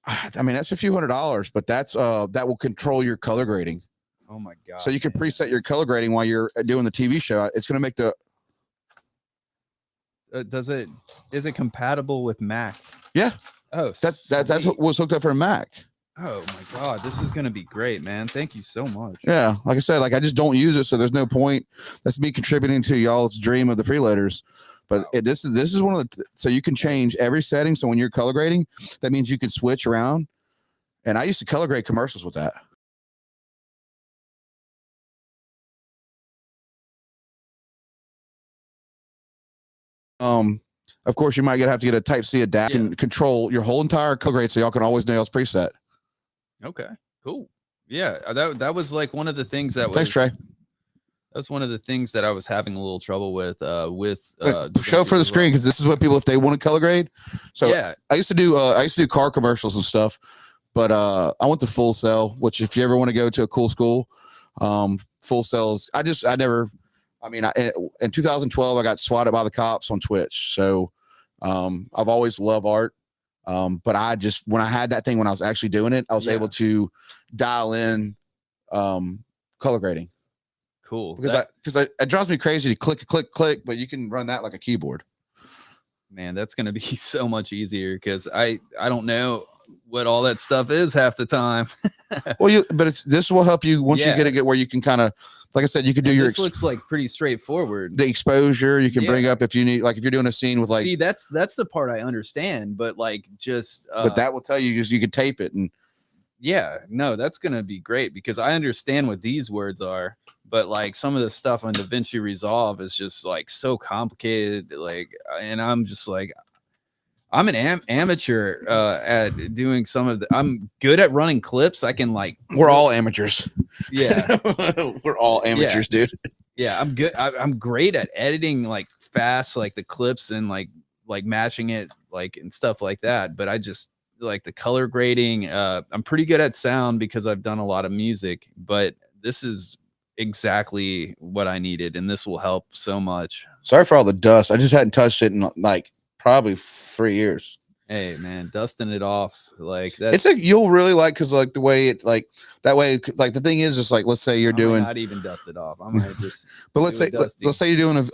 I mean, that's a few $100s, but that's that will control your color grading. Oh my god! So you can preset your color grading while you're doing the TV show. It's going to make the. Is it compatible with Mac? Yeah. Oh, that's what was hooked up for Mac. Oh my god, this is gonna be great, man. Thank you so much. Yeah, like I said, like I just don't use it, so there's no point. That's me contributing to y'all's dream of the Freeloaderz. But this is one of the so you can change every setting. So when you're color grading, that means you can switch around. And I used to color grade commercials with that. Of course, you might have to get a Type-C adapter and control your whole entire color grade, so y'all can always know y'all's preset. Okay, cool. Yeah, that was like one of the things that was. Thanks, Trey. That's one of the things that I was having a little trouble with. Show for the screen, because this is what people, if they want to color grade. So yeah, I used to do car commercials and stuff, but I went to Full Sail, which if you ever want to go to a cool school, Full Sail's. In 2012, I got swatted by the cops on Twitch. So I've always loved art. But when I had that thing, when I was actually doing it, I was able to dial in color grading. Cool. Because it drives me crazy to click, but you can run that like a keyboard. Man, that's going to be so much easier, because I don't know what all that stuff is half the time. Well, this will help you once you get it where you can kind of, like I said, you can do this looks like pretty straightforward. The exposure you can bring up if you need, like if you're doing a scene with like. See, that's the part I understand, but like just. But that will tell you you can tape it and. Yeah, no, that's gonna be great, because I understand what these words are, but like some of the stuff on DaVinci Resolve is just like so complicated. Like, and I'm just like, I'm an amateur at doing some of the. I'm good at running clips. I can like. We're all amateurs. Yeah, we're all amateurs, dude. Yeah, I'm good. I'm great at editing like fast, like the clips and like matching it like and stuff like that. But I just like the color grading. I'm pretty good at sound because I've done a lot of music. But this is exactly what I needed, and this will help so much. Sorry for all the dust. I just hadn't touched it in like probably 3 years. Hey man, dusting it off like that. It's like you'll really like, because like the way it like that way, like the thing is just like, let's say you're doing not even dust it off. I'm gonna just but let's say you're doing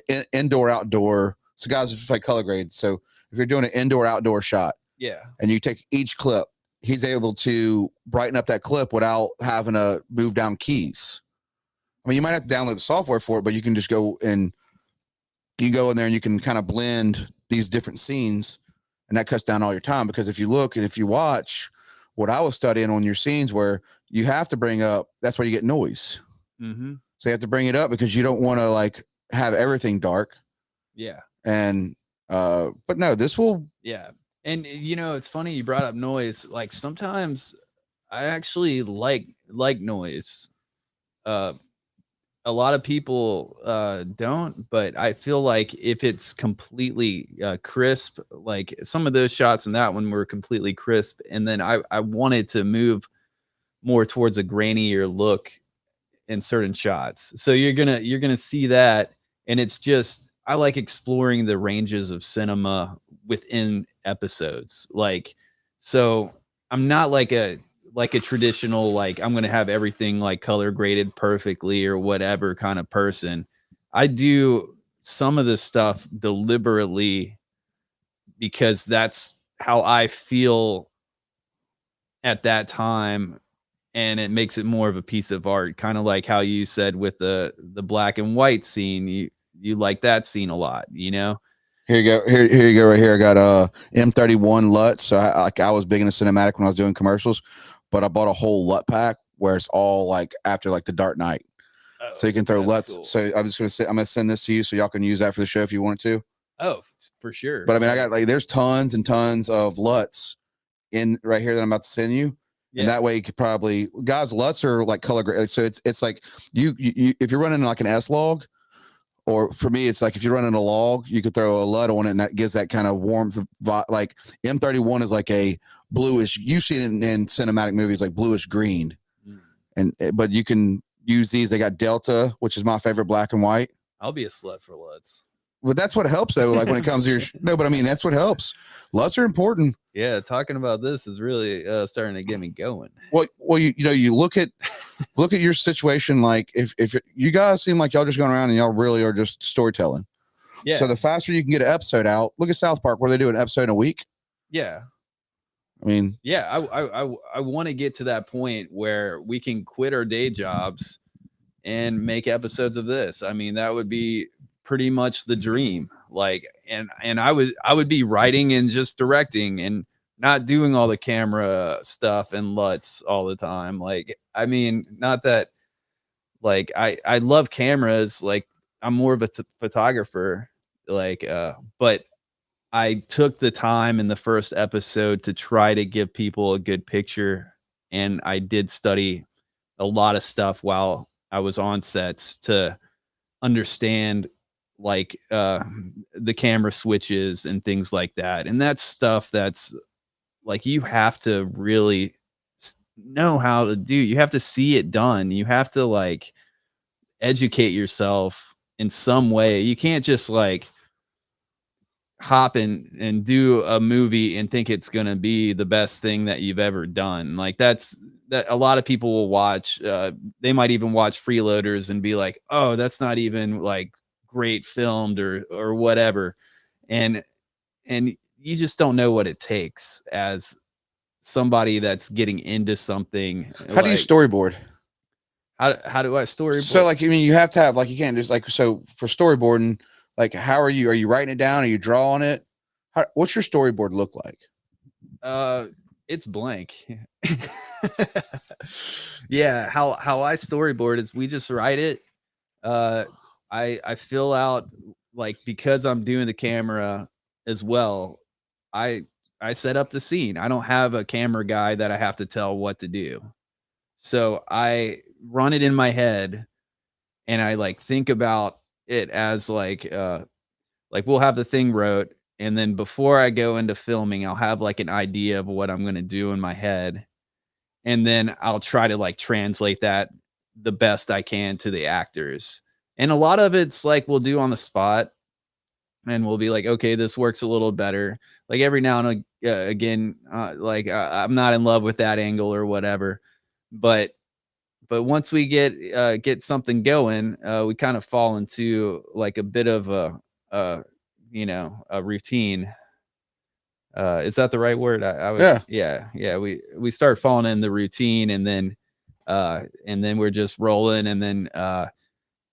an indoor outdoor. So guys, it's like color grade. So if you're doing an indoor outdoor shot, and you take each clip, he's able to brighten up that clip without having to move down keys. I mean, you might have to download the software for it, but you can just go in there and you can kind of blend these different scenes, and that cuts down all your time. Because if you look and if you watch what I was studying on your scenes, where you have to bring up, that's where you get noise. Mm-hmm. So you have to bring it up because you don't want to like have everything dark. Yeah. And but no, this will. Yeah. And it's funny you brought up noise. Like sometimes I actually like noise. A lot of people don't, but I feel like if it's completely crisp, like some of those shots in that one were completely crisp, and then I wanted to move more towards a grainier look in certain shots. So you're gonna see that, and it's just I like exploring the ranges of cinema within episodes. Like, so I'm not like a traditional, like I'm going to have everything like color graded perfectly or whatever kind of person. I do some of this stuff deliberately because that's how I feel at that time. And it makes it more of a piece of art. Kind of like how you said with the black and white scene, you like that scene a lot, Here you go. Here you go. Right here. I got M31 LUT. So I was big into cinematic when I was doing commercials. But I bought a whole LUT pack where it's all like after like the Dark Knight. So you can throw that's LUTs. cool. So I'm just gonna say, I'm gonna send this to you so y'all can use that for the show if you want to. Oh, for sure. But I mean, I got like there's tons and tons of LUTs in right here that I'm about to send you. Yeah. And that way you could probably guys, LUTs are like color grade. So it's like you if you're running like an S log, or for me, it's like if you're running a log, you could throw a LUT on it and that gives that kind of warmth. Like M31 is like a bluish, you see it in cinematic movies like bluish green. But you can use these. They got Delta, which is my favorite black and white. I'll be a slut for LUTs. But that's what helps though. Like when it comes to your no, but I mean that's what helps. LUTs are important. Yeah, talking about this is really starting to get me going. Well, you know, you look at your situation. Like if you guys seem like y'all just going around and y'all really are just storytelling. Yeah. So the faster you can get an episode out, look at South Park where they do an episode a week. Yeah. I mean, yeah, I want to get to that point where we can quit our day jobs and make episodes of this. I mean, that would be pretty much the dream. Like, and I would be writing and just directing and not doing all the camera stuff and LUTs all the time. Like, I mean, not that like I love cameras. Like, I'm more of a photographer. Like, but I took the time in the first episode to try to give people a good picture. And I did study a lot of stuff while I was on sets to understand like the camera switches and things like that. And that's stuff that's like, you have to really know how to do. You have to see it done. You have to like educate yourself in some way. You can't just like hop in and do a movie and think it's going to be the best thing that you've ever done. Like that a lot of people will watch, they might even watch Freeloaderz and be like, oh, that's not even like great filmed or whatever. And you just don't know what it takes as somebody that's getting into something. how do you storyboard? How do I storyboard? So like, I mean, you have to have like, you can't just like, so for storyboarding, like, how are you writing it down? Are you drawing it? What's your storyboard look like? It's blank. Yeah. How I storyboard is we just write it. I fill out like, because I'm doing the camera as well. I set up the scene. I don't have a camera guy that I have to tell what to do. So I run it in my head and I like think about it as like we'll have the thing wrote, and then before I go into filming, I'll have like an idea of what I'm going to do in my head. And then I'll try to like translate that the best I can to the actors. And a lot of it's like, we'll do on the spot and we'll be like, okay, this works a little better. Like every now and again, I'm not in love with that angle or whatever, but once we get something going, we kind of fall into like a bit of a routine. Is that the right word? Yeah. We start falling in the routine, and then we're just rolling. And then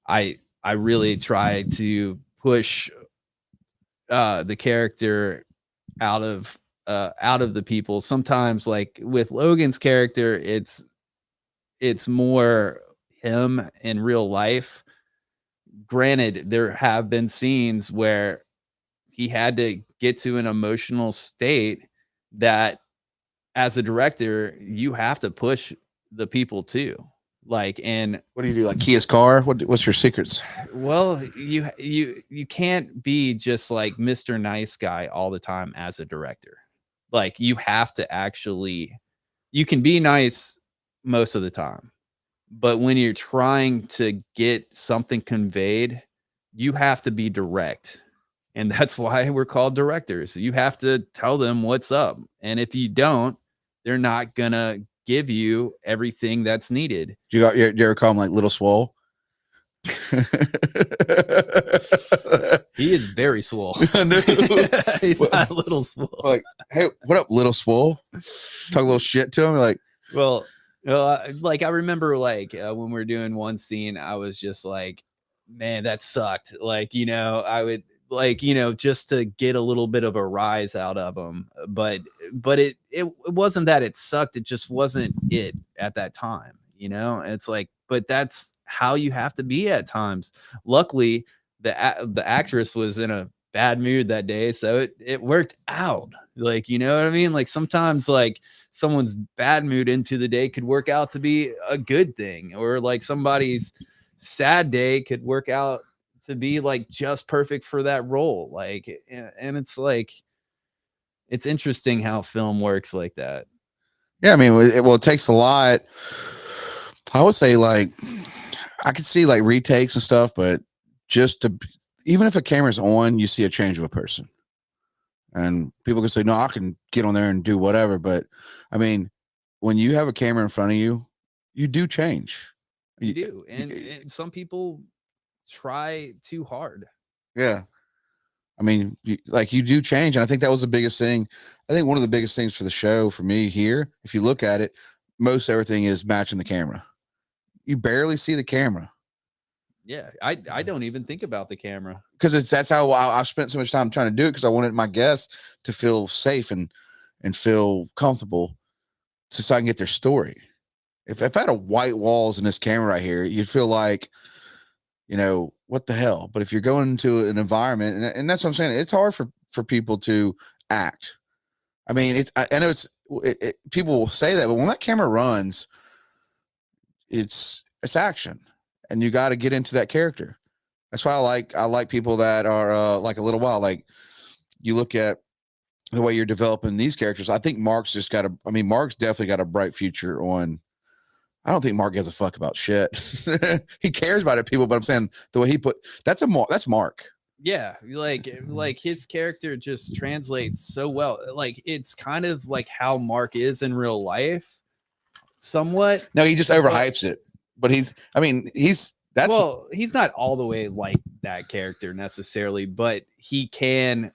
I really try to push the character out of the people. Sometimes, like with Logan's character, it's more him in real life. Granted, there have been scenes where he had to get to an emotional state that as a director, you have to push the people too. Like, and what do you do? Like key his car? What's your secrets? Well, you can't be just like Mr. Nice Guy all the time as a director. Like, you have to actually, you can be nice most of the time, but when you're trying to get something conveyed, you have to be direct. And that's why we're called directors. You have to tell them what's up. And if you don't, they're not gonna give you everything that's needed. Do you ever call him like Little Swole? He is very swole. He's not a little swole. Like, hey, what up, Little Swole? Talk a little shit to him. Like, well, like I remember, like when we were doing one scene, I was just like, man, that sucked. Like, I would like, just to get a little bit of a rise out of him. But it wasn't that it sucked. It just wasn't it at that time. It's like, but that's how you have to be at times. Luckily, the actress was in a bad mood that day, so it worked out. Like, you know what I mean? Like sometimes like someone's bad mood into the day could work out to be a good thing, or like somebody's sad day could work out to be like just perfect for that role. Like, and it's like, it's interesting how film works like that. Yeah, I mean, it takes a lot. I would say, like, I could see like retakes and stuff, but just to, even if a camera's on, you see a change of a person. And people can say, no, I can get on there and do whatever. But I mean, when you have a camera in front of you, you do change. You do. And some people try too hard. Yeah. I mean, you do change. And I think that was the biggest thing. I think one of the biggest things for the show for me here, if you look at it, most everything is matching the camera. You barely see the camera. Yeah, I don't even think about the camera, because that's how I spent so much time trying to do it, because I wanted my guests to feel safe and feel comfortable, so I can get their story. If I had a white walls in this camera right here, you'd feel like, you know, what the hell? But if you're going into an environment, and that's what I'm saying, it's hard for people to act. I mean, I know people will say that, but when that camera runs, it's action. And you got to get into that character. That's why I like people that are like a little while. Like, you look at the way you're developing these characters. I think Mark's Mark's definitely got a bright future on. I don't think Mark gives a fuck about shit. He cares about it, people, but I'm saying the way he that's Mark. Yeah, like his character just translates so well. Like, it's kind of like how Mark is in real life, somewhat. No, he just overhypes it. But he's not all the way like that character necessarily, but he can.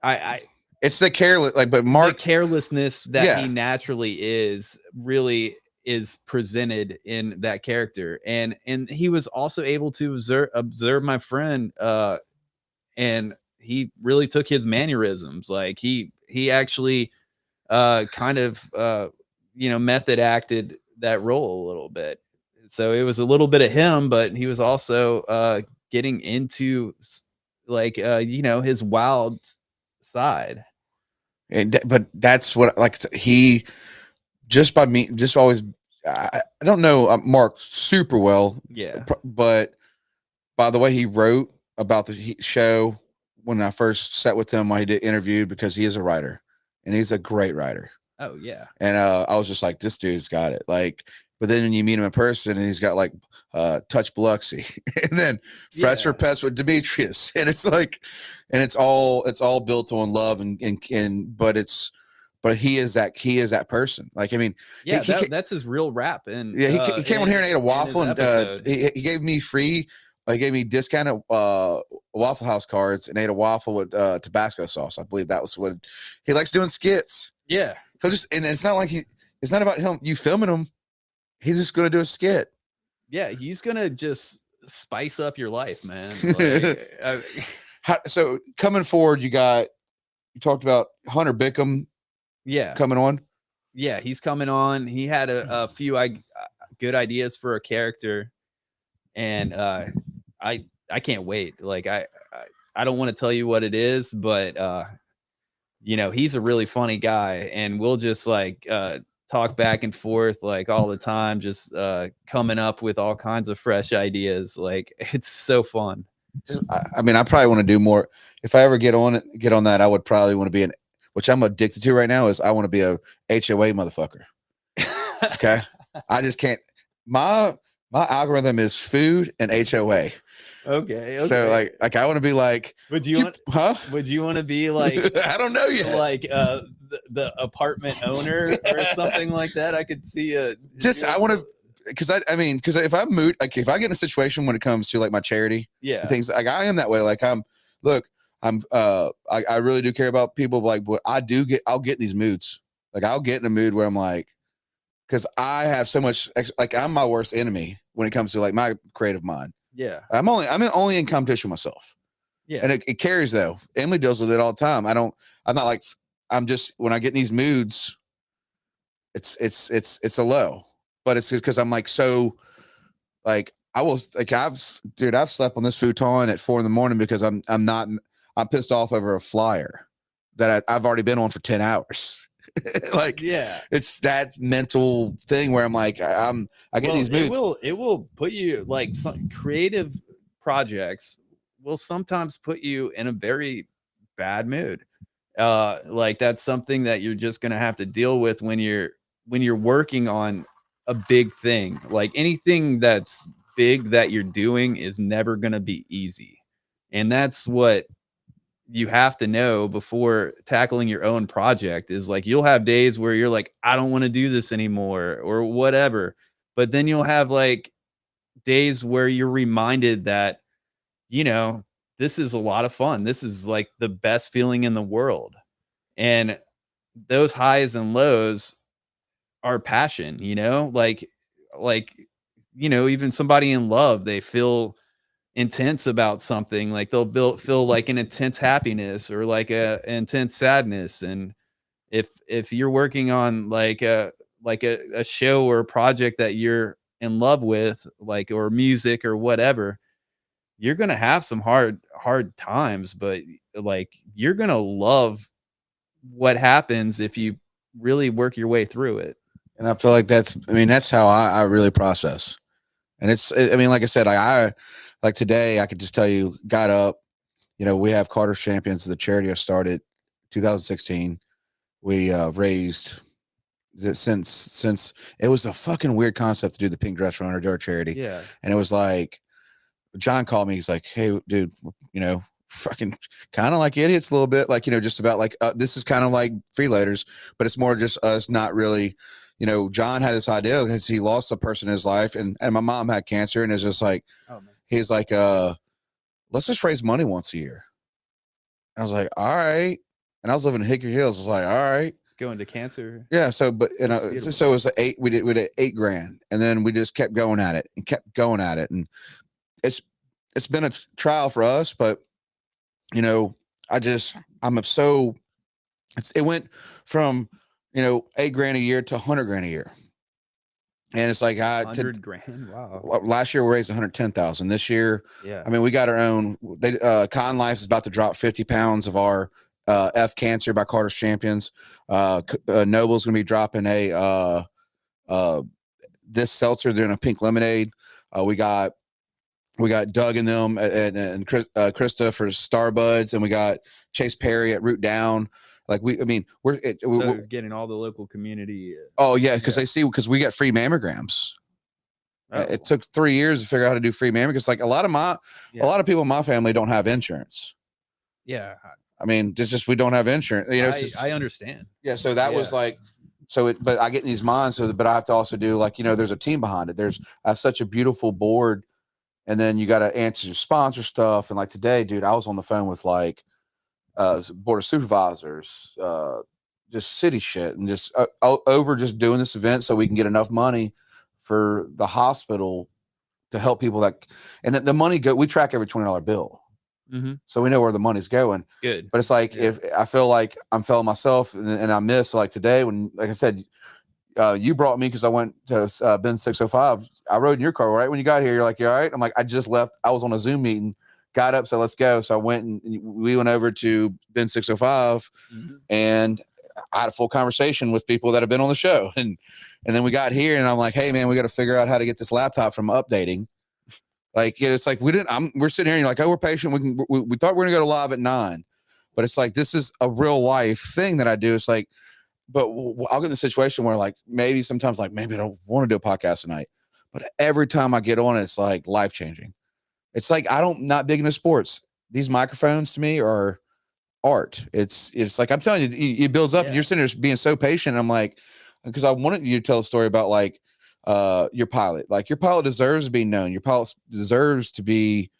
It's the careless, but Mark, the carelessness that he naturally is really is presented in that character, and he was also able to observe my friend, and he really took his mannerisms. Like he actually kind of method acted that role a little bit. So it was a little bit of him, but he was also getting into his wild side. But that's what, like, he just always, I don't know Mark super well. Yeah. But by the way he wrote about the show when I first sat with him, I did interviewed, because he is a writer and he's a great writer. Oh yeah. And I was just like, this dude's got it. Like, but then when you meet him in person, and he's got like Touch Biloxi, and then Fresh for Pets with Demetrius, and it's like, and it's all built on love and but he is that person. Like, I mean, yeah, that's his real rap. And yeah, he came on here and ate a waffle, and he gave me free. He gave me discounted Waffle House cards and ate a waffle with Tabasco sauce. I believe that was what he likes doing, skits. Yeah. And it's not like it's not about him, you filming him. He's just going to do a skit. Yeah. He's going to just spice up your life, man. Like, so coming forward, you talked about Hunter Bickham. Yeah. Coming on. Yeah. He's coming on. He had a few good ideas for a character. And I can't wait. Like, I don't want to tell you what it is, but he's a really funny guy, and we'll just like talk back and forth like all the time, just coming up with all kinds of fresh ideas. Like, it's so fun. I mean, I probably want to do more. If I ever get on that, I would probably want to be which I'm addicted to right now, is I want to be a HOA motherfucker. Okay. I just can't. My algorithm is food and HOA. Okay. So like I want to be like, would you want to be like, I don't know yet, like the apartment owner or something like that? I could see I want to, because if I move, like if I get in a situation when it comes to like my charity, things, like I am that way. Like I really do care about people. Like, but I'll get in these moods. Like I'll get in a mood where I'm like, because I have so much, like I'm my worst enemy when it comes to like my creative mind. Yeah. I'm only in competition with myself. Yeah. And it carries though. Emily deals with it all the time. I'm just, when I get in these moods, it's a low, but it's because I'm like so like I've slept on this futon at 4 a.m. because I'm pissed off over a flyer that I've already been on for 10 hours. Like, yeah, it's that mental thing where I'm like, I get these moods. It will put you like some creative projects will sometimes put you in a very bad mood. Like that's something that you're just gonna have to deal with when you're working on a big thing. Like anything that's big that you're doing is never gonna be easy, and that's what you have to know before tackling your own project. Is like you'll have days where you're like, I don't want to do this anymore or whatever, but then you'll have like days where you're reminded that, you know, this is a lot of fun. This is like the best feeling in the world. And those highs and lows are passion, you know, like, you know, even somebody in love, they feel intense about something. Like they'll feel like an intense happiness or like an intense sadness. And if you're working on like a show or a project that you're in love with, like, or music or whatever, you're going to have some hard times, but like you're going to love what happens if you really work your way through it. And I feel like that's how I really process. And like I said, like today, I could just tell you, got up, you know, we have Carter's Champions, the charity I started 2016. We raised since it was a fucking weird concept to do the pink dress run or do our charity. Yeah. And it was like, John called me. He's like, hey, dude, you know, fucking kind of like idiots a little bit. Like, you know, just about like, this is kind of like Freeloaderz, but it's more just us not really, you know, John had this idea because he lost a person in his life and my mom had cancer. And it's just like, he's like, let's just raise money once a year. And I was like, all right. And I was living in Hickory Hills. I was like, all right. Going to cancer. Yeah. So, but you know, so it was we did $8,000 and then we just kept going at it and kept going at it. And it's been a trial for us, but you know, it went from, you know, $8,000 a year to $100,000 a year. And it's like, $100,000. Wow. Last year we raised 110,000. This year, yeah. I mean, we got our own, Con Life is about to drop 50 pounds of our, F Cancer by Carter's Champions. Noble's going to be dropping this seltzer. They're doing a pink lemonade. We got Doug and them and Krista for Starbuds, and we got Chase Perry at Root Down. Like we're getting all the local community. Oh yeah, because we got free mammograms. It took 3 years to figure out how to do free mammograms. Like a lot of people in my family don't have insurance. Yeah, I mean, we don't have insurance. You know, I understand. Yeah, so that was like, but I get in these minds. But I have to also do like, you know, there's a team behind it. I have such a beautiful board. And then you got to answer your sponsor stuff. And like today, dude, I was on the phone with like board of supervisors, just city shit, and just over just doing this event so we can get enough money for the hospital to help people and the money we track every $20 bill. Mm-hmm. So we know where the money's going. Good. But it's like, if I feel like I'm failing myself and I miss like today when, like I said, you brought me because I went to Ben 605. I rode in your car right when you got here. You're like, you all right? I'm like, I just left. I was on a Zoom meeting, got up, so let's go. So I went and we went over to Ben 605, and I had a full conversation with people that have been on the show. And then we got here, and I'm like, hey man, we got to figure out how to get this laptop from updating. Like, it's like we're sitting here, and you're like, oh, we're patient. We thought we were gonna go to live at 9, but it's like this is a real life thing that I do. It's like. But I'll get in the situation where like maybe sometimes like maybe I don't want to do a podcast tonight, but every time I get on it, it's like life changing. It's like not big into sports. These microphones to me are art. It's like I'm telling you, it builds up. And you're sitting there being so patient. I'm like, because I wanted you to tell a story about like your pilot. Like your pilot deserves to be known. Your pilot deserves to be.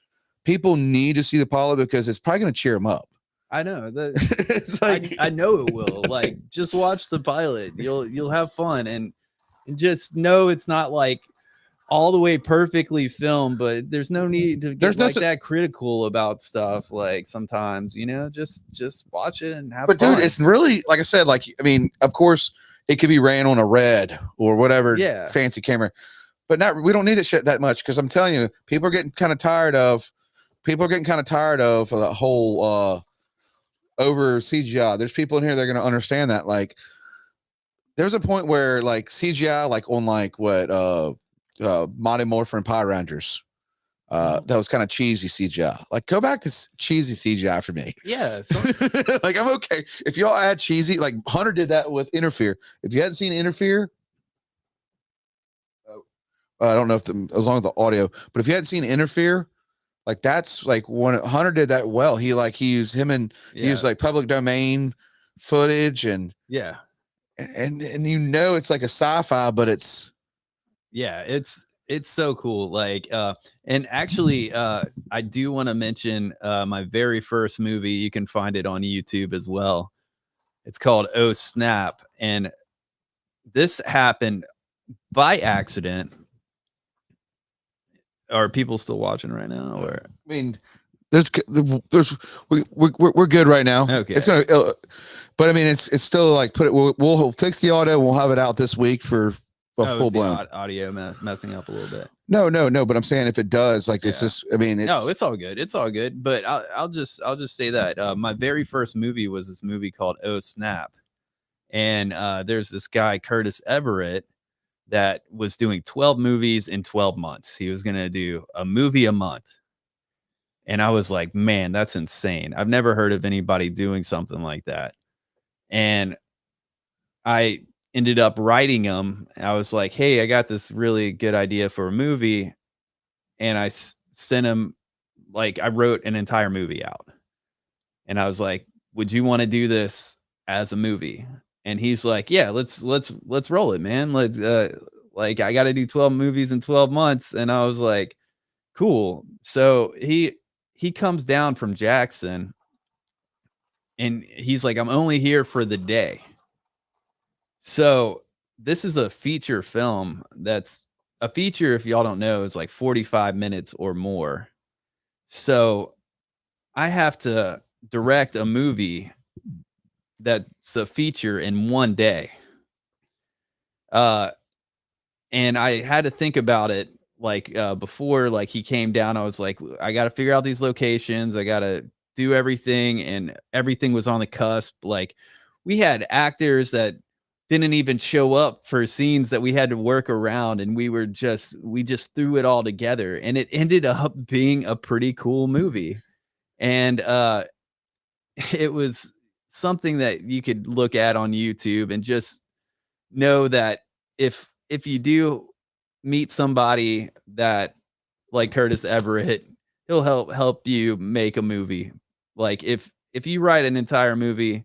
People need to see the pilot because it's probably going to cheer them up. I know that it's like I know it will. Like just watch the pilot. You'll have fun and just know it's not like all the way perfectly filmed, but there's no need to get that critical about stuff. Like sometimes, you know, just watch it and have fun. Dude, it's really like I said, like I mean, of course it could be ran on a red or whatever fancy camera. but we don't need that shit that much, because I'm telling you, people are getting kind of tired of the whole over CGI. There's people in here that are going to understand that. Like, there's a point where like CGI, like on like what Mighty Morphin Power Rangers, that was kind of cheesy CGI. Like, go back to cheesy CGI for me. Yeah. Like, I'm okay if y'all add cheesy. Like Hunter did that with Interfere. If you hadn't seen Interfere, I don't know if as long as the audio, but if you hadn't seen Interfere, like that's like when Hunter did that well. He used he used like public domain footage and it's like a sci-fi, but it's so cool. Like and actually I do want to mention my very first movie. You can find it on YouTube as well. It's called Oh Snap, and this happened by accident. Are people still watching right now? Or I mean, we're good right now. Okay. It's gonna, but I mean, it's still like we'll fix the audio. We'll have it out this week for full blown audio messing up a little bit. No. But I'm saying if it does, like it's just. I mean, it's all good. It's all good. But I'll just say that my very first movie was this movie called Oh Snap, and there's this guy Curtis Everett that was doing 12 movies in 12 months. He was going to do a movie a month. And I was like, man, that's insane. I've never heard of anybody doing something like that. And I ended up writing him. I was like, hey, I got this really good idea for a movie. And I sent him, like, I wrote an entire movie out. And I was like, would you want to do this as a movie? And he's like, yeah, let's roll it, man. Like I got to do 12 movies in 12 months. And I was like, cool. So he comes down from Jackson and he's like, I'm only here for the day. So this is a feature film. That's a feature. If y'all don't know, is like 45 minutes or more. So I have to direct a movie that's a feature in one day. And I had to think about it like before, like he came down, I was like, I got to figure out these locations. I got to do everything, and everything was on the cusp. Like we had actors that didn't even show up for scenes that we had to work around, and we just threw it all together, and it ended up being a pretty cool movie. And it was something that you could look at on YouTube and just know that if you do meet somebody that like Curtis Everett, he'll help you make a movie. Like if you write an entire movie,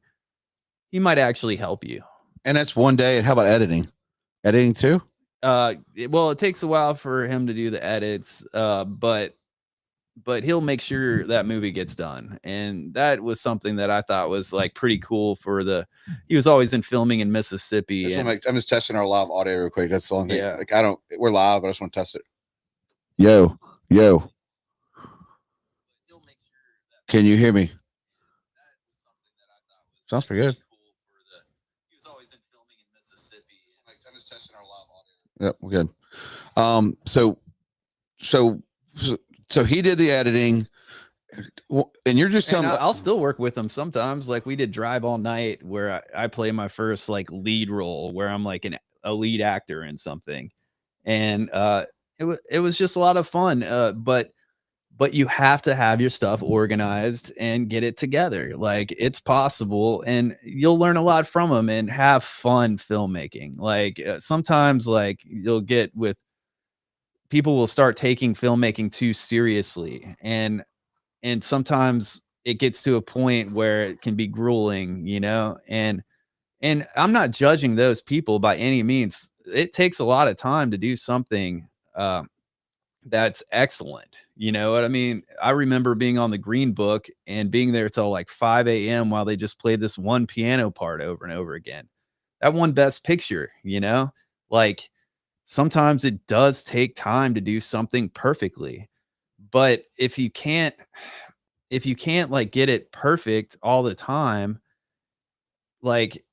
he might actually help you. And that's one day. And how about editing? Editing too? Well, it takes a while for him to do the edits, but he'll make sure that movie gets done. And that was something that I thought was like pretty cool he was always in filming in Mississippi. I'm just testing our live audio real quick. That's the only thing. Yeah. Like we're live, but I just want to test it. Yo. Can you hear me? Sounds pretty good. He was always in filming in Mississippi. I'm just testing our live audio. Yep, we're good. So he did the editing, and you're just telling me. I'll still work with him sometimes. Like we did Drive All Night, where I play my first like lead role, where I'm like a lead actor in something, and it was just a lot of fun. But you have to have your stuff organized and get it together. Like it's possible, and you'll learn a lot from them and have fun filmmaking. Like sometimes, like you'll get with. People will start taking filmmaking too seriously, and sometimes it gets to a point where it can be grueling, you know, and I'm not judging those people by any means. It takes a lot of time to do something that's excellent. You know what I mean? I remember being on the Green Book and being there till like 5 a.m. while they just played this one piano part over and over again. That won Best Picture, you know, like sometimes it does take time to do something perfectly. But if you can't like get it perfect all the time, like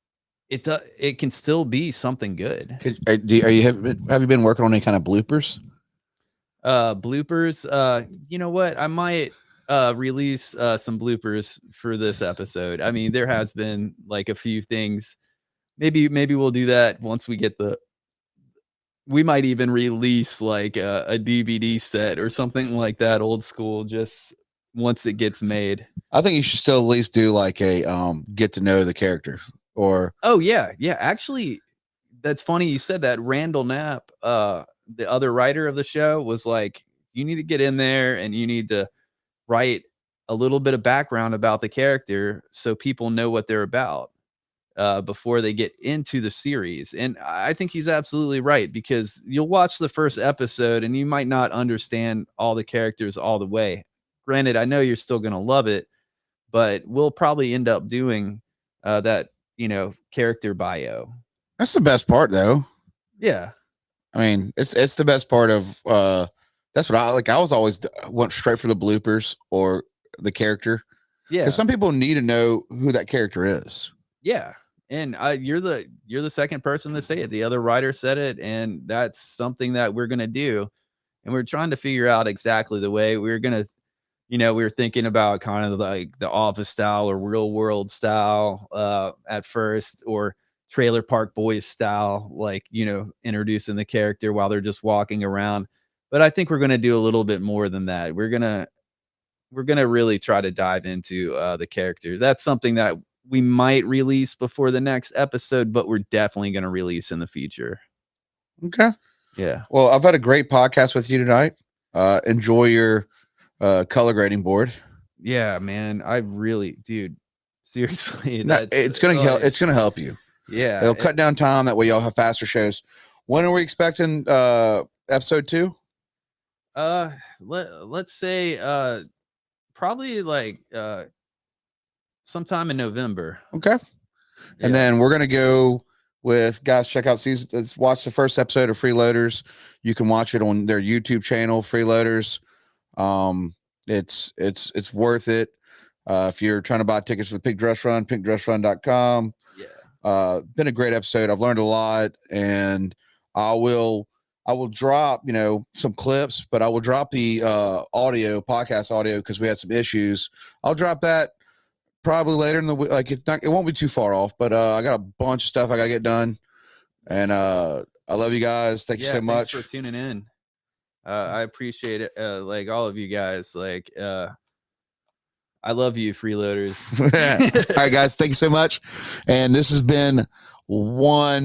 it can still be something good. Have you been working on any kind of bloopers? Bloopers. You know what? I might release some bloopers for this episode. I mean, there has been like a few things. Maybe we'll do that once we get we might even release like a DVD set or something like that, old school, just once it gets made. I think you should still at least do like a get to know the character or. Oh yeah. Actually, that's funny you said that. Randall Knapp, the other writer of the show, was like, you need to get in there and you need to write a little bit of background about the character so people know what they're about before they get into the series. And I think he's absolutely right, because you'll watch the first episode and you might not understand all the characters all the way. Granted, I know you're still going to love it, but we'll probably end up doing that, character bio. That's the best part, though. Yeah. I mean, it's the best part of that's what I like. I was always went straight for the bloopers or the character. Yeah. Because some people need to know who that character is. Yeah. And you're the second person to say it. The other writer said it, and that's something that we're gonna do. And we're trying to figure out exactly the way we're gonna, we were thinking about kind of like the Office style or Real World style at first, or Trailer Park Boys style, like, introducing the character while they're just walking around. But I think we're going to do a little bit more than that. We're going to really try to dive into the characters. That's something that we might release before the next episode, but we're definitely going to release in the future. Okay. Yeah. Well, I've had a great podcast with you tonight. Enjoy your color grading board. Yeah, man. I really, dude, seriously. It's going to help you. Yeah. It'll cut down time. That way y'all have faster shows. When are we expecting episode 2? Let's say probably like sometime in November. Okay. And then we're going to go with, guys, check out let's watch the first episode of Freeloaderz. You can watch it on their YouTube channel, Freeloaderz. It's worth it. If you're trying to buy tickets for the Pink Dress Run, pinkdressrun.com. Yeah. Been a great episode. I've learned a lot, and I will drop, some clips, but I will drop the podcast audio, because we had some issues. I'll drop that probably later in the week. Like, it won't be too far off, but I got a bunch of stuff I got to get done. And I love you guys. Thank you so much for tuning in. I appreciate it. Like all of you guys, like, I love you, Freeloaders. All right, guys. Thank you so much. And this has been one